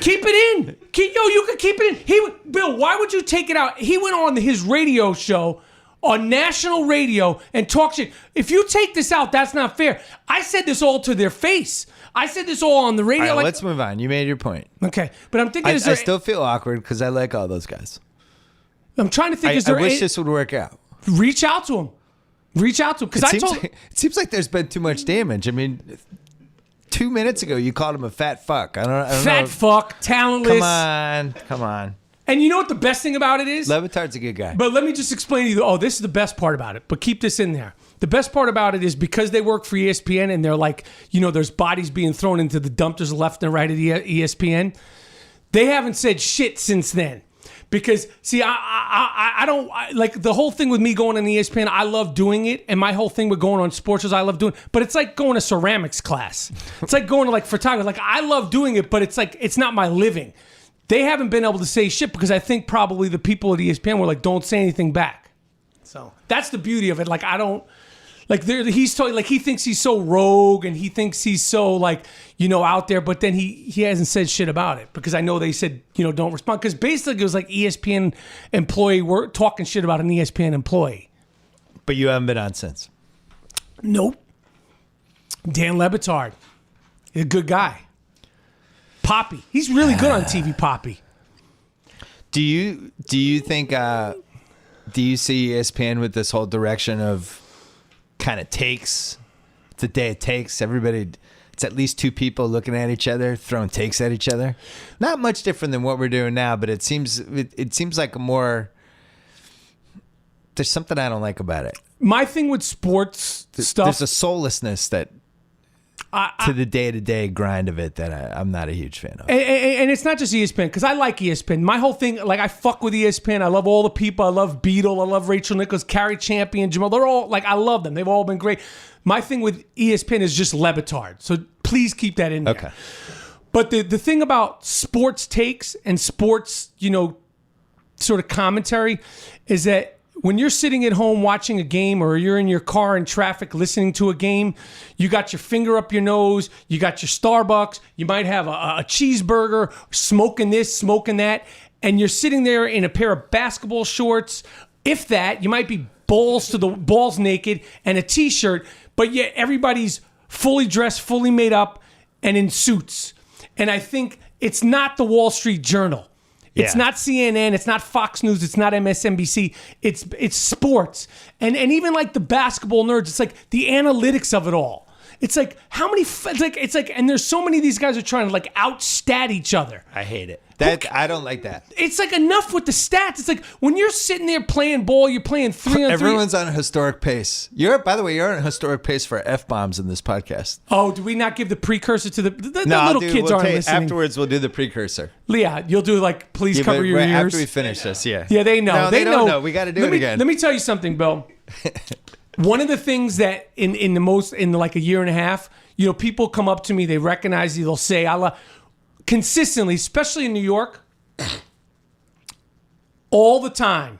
Keep it in. You can keep it in. Bill, why would you take it out? He went on his radio show on national radio and talk shit. If you take this out, that's not fair. I said this all to their face. I said this all on the radio. All right, let's move on. You made your point. Okay, but I'm thinking, I still feel awkward because I like all those guys. I'm trying to think. I wish this would work out. Reach out to him. Reach out to him because it seems like there's been too much damage. I mean, 2 minutes ago you called him a fat fuck. I don't know. Fat fuck, talentless. Come on. And you know what the best thing about it is? Le Batard's a good guy. But let me just explain to you. Oh, this is the best part about it. But keep this in there. The best part about it is because they work for ESPN and they're like, there's bodies being thrown into the dumpsters left and right at ESPN. They haven't said shit since then. Because, see, I don't like the whole thing with me going on ESPN. I love doing it. And my whole thing with going on sports is I love doing it. But it's like going to ceramics class. It's like going to like photography. Like I love doing it, but it's like it's not my living. They haven't been able to say shit because I think probably the people at ESPN were like, don't say anything back. So that's the beauty of it. Like I don't. Like he's totally like he thinks he's so rogue and he thinks he's so like out there, but then he hasn't said shit about it because I know they said don't respond because basically it was like ESPN employee were talking shit about an ESPN employee. But you haven't been on since. Nope. Dan Le Batard, he's a good guy. Poppy, he's really good on TV. Poppy. Do you think? Do you see ESPN with this whole direction of kind of takes? It's a day it takes. Everybody, it's at least two people looking at each other, throwing takes at each other. Not much different than what we're doing now, but it seems like a more. There's something I don't like about it. My thing with sports stuff. There's a soullessness that. To the day-to-day grind of it that I'm not a huge fan of. And it's not just ESPN, because I like ESPN. My whole thing, like I fuck with ESPN. I love all the people. I love Beadle. I love Rachel Nichols, Carrie Champion, Jamal. They're all, like, I love them. They've all been great. My thing with ESPN is just Le Batard. So please keep that in there. Okay. But the thing about sports takes and sports, sort of commentary is that when you're sitting at home watching a game or you're in your car in traffic listening to a game, you got your finger up your nose, you got your Starbucks, you might have a cheeseburger, smoking this, smoking that, and you're sitting there in a pair of basketball shorts. If that, you might be balls naked and a t-shirt, but yet everybody's fully dressed, fully made up, and in suits. And I think it's not the Wall Street Journal. It's not CNN. It's not Fox News. It's not MSNBC. It's sports. And even like the basketball nerds, it's like the analytics of it all. It's like how many, it's like, and there's so many of these guys are trying to like outstat each other. I hate it. I don't like that. It's like enough with the stats. It's like when you're sitting there playing ball, you're playing 3-on-3. Everyone's on a historic pace. By the way, you're on a historic pace for F-bombs in this podcast. Oh, do we not give the precursor to the little kids aren't listening? Afterwards, we'll do the precursor. Yeah, you'll do like, please cover your ears. After we finish this, yeah. Yeah, they know. No, they don't know. We got to do it again. Let me tell you something, Bill. One of the things that in like a year and a half, people come up to me, they recognize you, they'll say, consistently, especially in New York, all the time,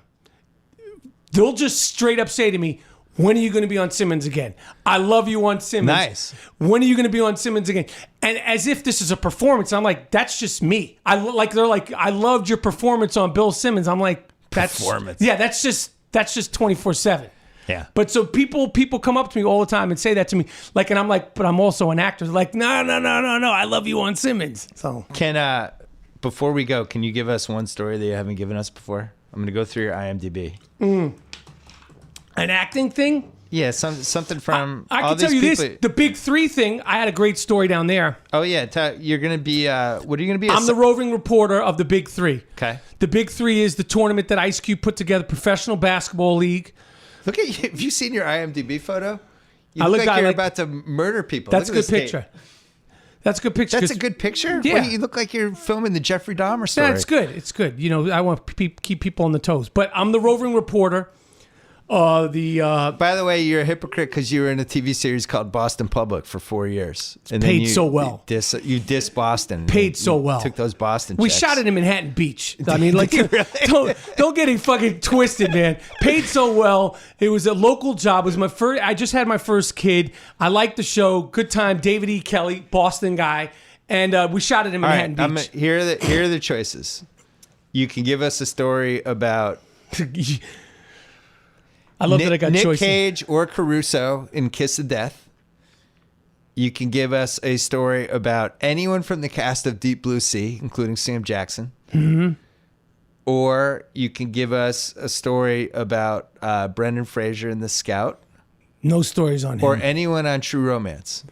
they'll just straight up say to me, when are you going to be on Simmons again? I love you on Simmons. Nice. When are you going to be on Simmons again? And as if this is a performance, I'm like, that's just me. They're like, I loved your performance on Bill Simmons. I'm like, that's performance. Yeah, that's just 24/7. Yeah. But so people come up to me all the time and say that to me, like, and I'm like, but I'm also an actor. They're like, no, I love you on Simmons. So before we go, can you give us one story that you haven't given us before? I'm going to go through your IMDb. An acting thing? Yeah, something from I all can tell these you people. this, the Big Three thing, I had a great story down there. Oh, yeah. You're going to be, what are you going to be? I'm the roving reporter of the Big Three. Okay. The Big Three is the tournament that Ice Cube put together, professional basketball league. Look at you. Have you seen your IMDb photo? You I look look like you're like, about to murder people. That's look a good picture. That's a good picture. That's a good picture? Yeah. You look like you're filming the Jeffrey Dahmer story. Yeah, it's good. It's good. I want to keep people on the toes. But I'm the roving reporter. By the way, you're a hypocrite because you were in a TV series called Boston Public for 4 years. And paid so well. You diss Boston. Paid so well. Took those Boston checks. We shot it in Manhattan Beach. I mean, like, don't get it fucking twisted, man. Paid so well. It was a local job. It was my first. I just had my first kid. I liked the show. Good time. David E. Kelly, Boston guy, and we shot it in Manhattan Beach. Here are the choices. You can give us a story about. I love that I got Nick choices. Cage or Caruso in Kiss of Death. You can give us a story about anyone from the cast of Deep Blue Sea, including Sam Jackson. Mm-hmm. Or you can give us a story about Brendan Fraser in The Scout. No stories on him. Or anyone on True Romance.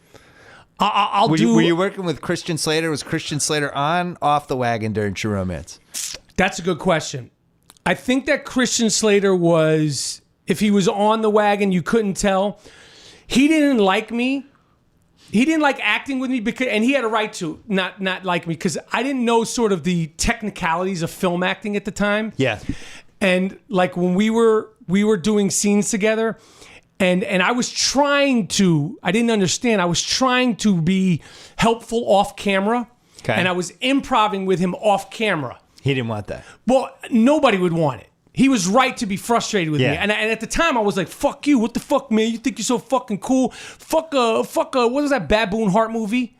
I'll Were do. you working with Christian Slater? Was Christian Slater on, off the wagon during True Romance? That's a good question. I think that Christian Slater was, if he was on the wagon, you couldn't tell. He didn't like me. He didn't like acting with me because, and he had a right to not like me because I didn't know sort of the technicalities of film acting at the time. Yeah. And like when we were doing scenes together, and I was trying to, I didn't understand. I was trying to be helpful off camera, Okay. and I was improvising with him off camera. He didn't want that. Well, nobody would want it. He was right to be frustrated with me. And at the time, I was like, fuck you. What the fuck, man? You think you're so fucking cool? Fuck, what was that Baboon Heart movie?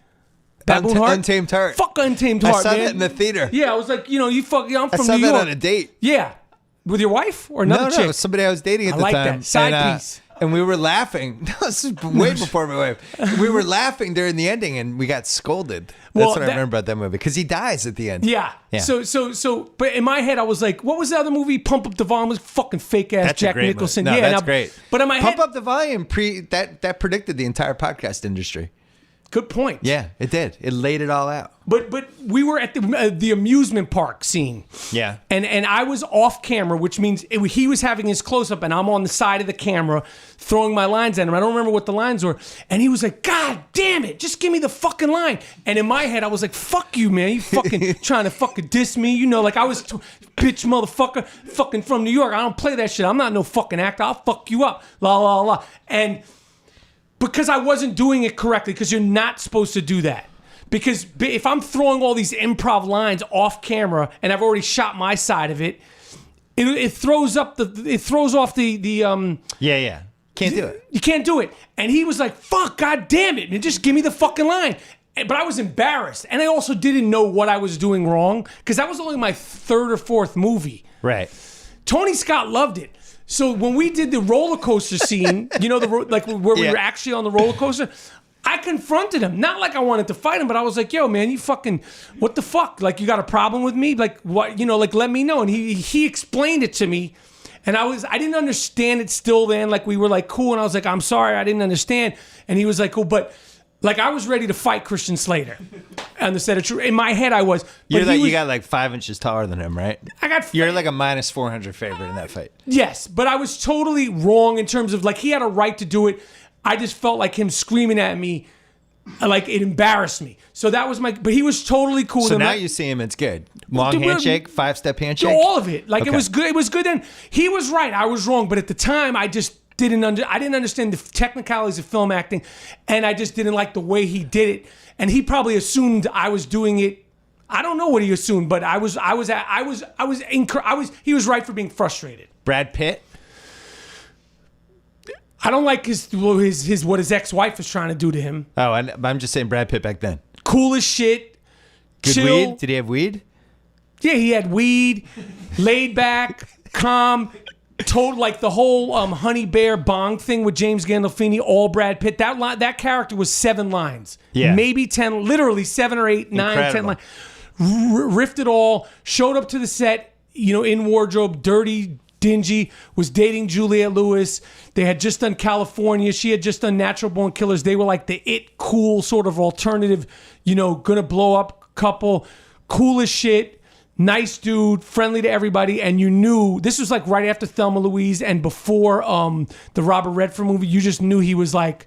Baboon Heart? Untamed Heart. Fuck Untamed Heart, I saw man. that in the theater. Yeah, I was like, you fuck, I'm I from saw New that York. on a date. Yeah. With your wife or another chick? No, somebody I was dating at the like time. that. Side and, piece. And we were laughing. No, this is way before my wife. We were laughing during the ending, and we got scolded. That's Well, what I remember about that movie because he dies at the end. Yeah. Yeah. So, but in my head, I was like, what was the other movie? Pump Up the Volume was fucking fake ass That's a Jack great Nicholson. movie. No, Yeah, that's great. But in my Pump head, Up the Volume that predicted the entire podcast industry. good point. Yeah, it did. It laid it all out. But we were at the amusement park scene. Yeah. And I was off camera, which means he was having his close up, and I'm on the side of the camera throwing my lines at him. I don't remember what the lines were. And he was like, God damn it, just give me the fucking line. And in my head, I was like, fuck you, man. You fucking trying to fucking diss me. You know, like I was, bitch motherfucker, fucking from New York. I don't play that shit. I'm not no fucking actor. I'll fuck you up. La, la, la. And because I wasn't doing it correctly, because you're not supposed to do that. Because if I'm throwing all these improv lines off camera and I've already shot my side of it, it throws off the Yeah. Can't do it. you can't do it. And he was like, fuck, God damn it, man, just give me the fucking line. But I was embarrassed. And I also didn't know what I was doing wrong because that was only my third or fourth movie. Right. Tony Scott loved it. So when we did the roller coaster scene, you know, where we were actually on the roller coaster, I confronted him. Not like I wanted to fight him, but I was like, yo, man, you fucking, what the fuck? Like, you got a problem with me? Like, what, you know, like, let me know. And he explained it to me. And I didn't understand it still then. Like, we were like, cool. And I was like, I'm sorry, I didn't understand. And he was like, cool. But like, I was ready to fight Christian Slater on the set of True. In my head, I was. But You got like 5 inches taller than him, right? You're like a minus 400 favorite in that fight. Yes, but I was totally wrong in terms of like he had a right to do it. I just felt like him screaming at me, like it embarrassed me. So that was but he was totally cool. So with him. now you see him, it's good. Long handshake, 5-step handshake. All of it. Like Okay. it was good. It was good. And he was right. I was wrong. But at the time, I just didn't understand the technicalities of film acting, and I just didn't like the way he did it. And he probably assumed I was doing it. I don't know what he assumed, but he was right for being frustrated. Brad Pitt. I don't like what his ex-wife was trying to do to him. Oh, I'm just saying Brad Pitt back then. Cool as shit. Good chill. weed? Did he have weed? Yeah, he had weed, laid back, calm, told like the whole Honey Bear Bong thing with James Gandolfini, all Brad Pitt. That character was 7 lines. Yeah. Maybe 10, literally 7 or 8, 9, Incredible. 10 lines. Riffed it all, showed up to the set, you know, in wardrobe, dirty, dingy, was dating Juliette Lewis. They had just done California. She had just done Natural Born Killers. They were like the cool sort of alternative, you know, gonna blow up couple. Cool as shit. Nice dude, friendly to everybody. And you knew, this was like right after Thelma Louise and before the Robert Redford movie, you just knew he was like,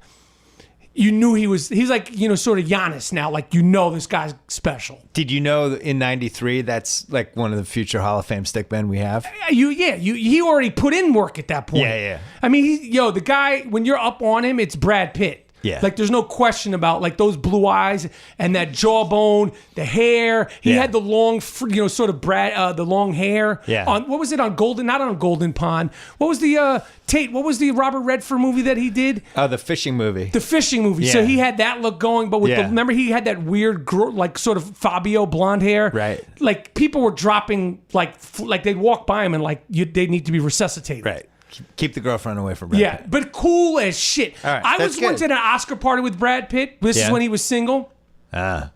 he's like, you know, sort of Giannis now. Like, you know, this guy's special. Did you know in '93 that's like one of the future Hall of Fame stickmen we have? He already put in work at that point. Yeah. I mean, the guy, when you're up on him, it's Brad Pitt. Yeah. Like, there's no question about, like, those blue eyes and that jawbone, the hair. He had the long, you know, sort of the long hair. Yeah. What was it on Golden? Not on Golden Pond. What was the, Tate, what was the Robert Redford movie that he did? Oh, the fishing movie. The fishing movie. So Yeah. he had that look going, but with remember he had that weird, like, sort of Fabio blonde hair. Right. Like, people were dropping, like they'd walk by him and, like, they need to be resuscitated. Right. Keep the girlfriend away from Brad Yeah, Pitt. but cool as shit. All right, I that's was once good. at an Oscar party with Brad Pitt. This is Yeah. when he was single. Ah.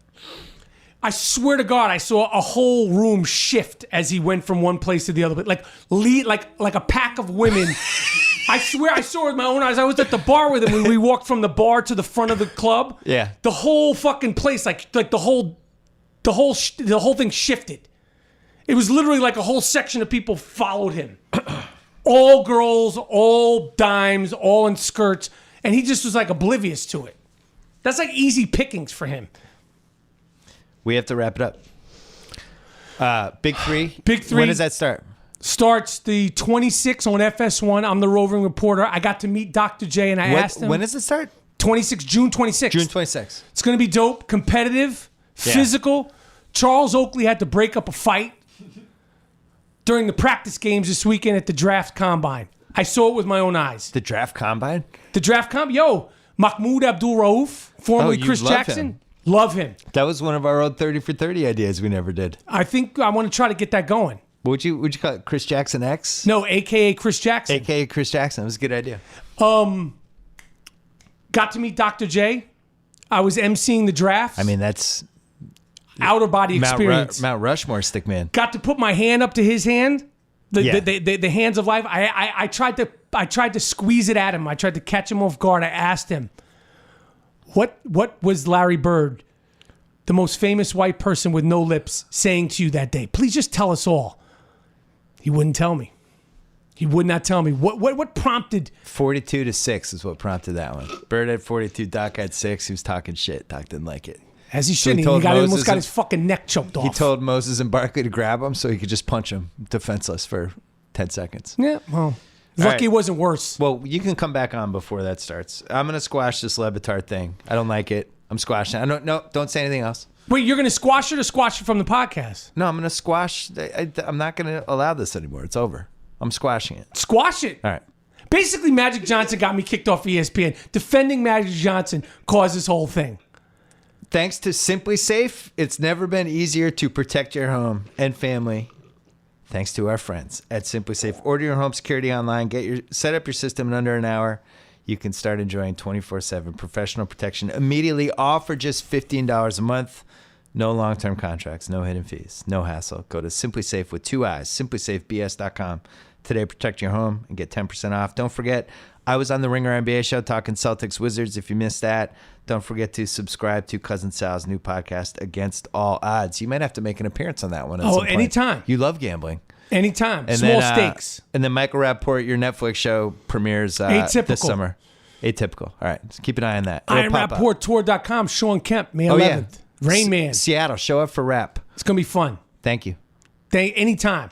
I swear to God, I saw a whole room shift as he went from one place to the other. But like a pack of women. I swear I saw it with my own eyes. I was at the bar with him when we walked from the bar to the front of the club. Yeah. The whole fucking place, like the whole thing shifted. It was literally like a whole section of people followed him. All girls, all dimes, all in skirts. And he just was like oblivious to it. That's like easy pickings for him. We have to wrap it up. Big Three. Big Three. When does that start? Starts the 26th on FS1. I'm the roving reporter. I got to meet Dr. J and I asked him. When does it start? June 26th. June 26th. It's going to be dope, competitive, physical. Charles Oakley had to break up a fight during the practice games this weekend at the draft combine. I saw it with my own eyes. The draft combine? The draft Yo, Mahmoud Abdul Rauf, formerly you Chris love Jackson. him. Love him. That was one of our old 30 for 30 ideas we never did. I think I want to try to get that going. Would you call it Chris Jackson X? No, a.k.a. Chris Jackson. AKA Chris Jackson. That was a good idea. Got to meet Dr. J. I was emceeing the draft. I mean, that's outer body experience. Mount Rushmore stickman. Got to put my hand up to his hand. Yeah. The hands of life. I tried to squeeze it at him. I tried to catch him off guard. I asked him, what was Larry Bird, the most famous white person with no lips, saying to you that day? Please just tell us all. He wouldn't tell me. He would not tell me. What prompted? 42-6 is what prompted that one. Bird had 42, Doc had 6. He was talking shit. Doc didn't like it. As he So he shouldn't. told He Moses almost got and- his fucking neck choked off. He told Moses and Barkley to grab him so he could just punch him defenseless for 10 seconds. Yeah, well, lucky right. it wasn't worse. Well, you can come back on before that starts. I'm going to squash this Le Batard thing. I don't like it. I'm squashing it. Don't say anything else. Wait, you're going to squash it or squash it from the podcast? No, I'm going to squash. I'm not going to allow this anymore. It's over. I'm squashing it. Squash it. All right. Basically, Magic Johnson got me kicked off ESPN. Defending Magic Johnson caused this whole thing. Thanks to Simply Safe, it's never been easier to protect your home and family. Thanks to our friends at Simply Safe. Order your home security online. Set up your system in under an hour. You can start enjoying 24/7 professional protection immediately, all for just $15 a month. No long-term contracts, no hidden fees, no hassle. Go to Simply Safe with 2 eyes, simplysafebs.com. Today, protect your home and get 10% off. Don't forget, I was on the Ringer NBA show talking Celtics Wizards. If you missed that, don't forget to subscribe to Cousin Sal's new podcast, Against All Odds. You might have to make an appearance on that one. At some point. Anytime. You love gambling. Anytime. And Small then, stakes. And then Michael Rapaport, your Netflix show premieres Atypical. this summer. Atypical. All right. So keep an eye on that. It'll pop up. IronRapaportTour.com. Sean Kemp, May 11th. Oh, yeah. Rain Man. Seattle. Show up for rap. It's going to be fun. Thank you. Anytime.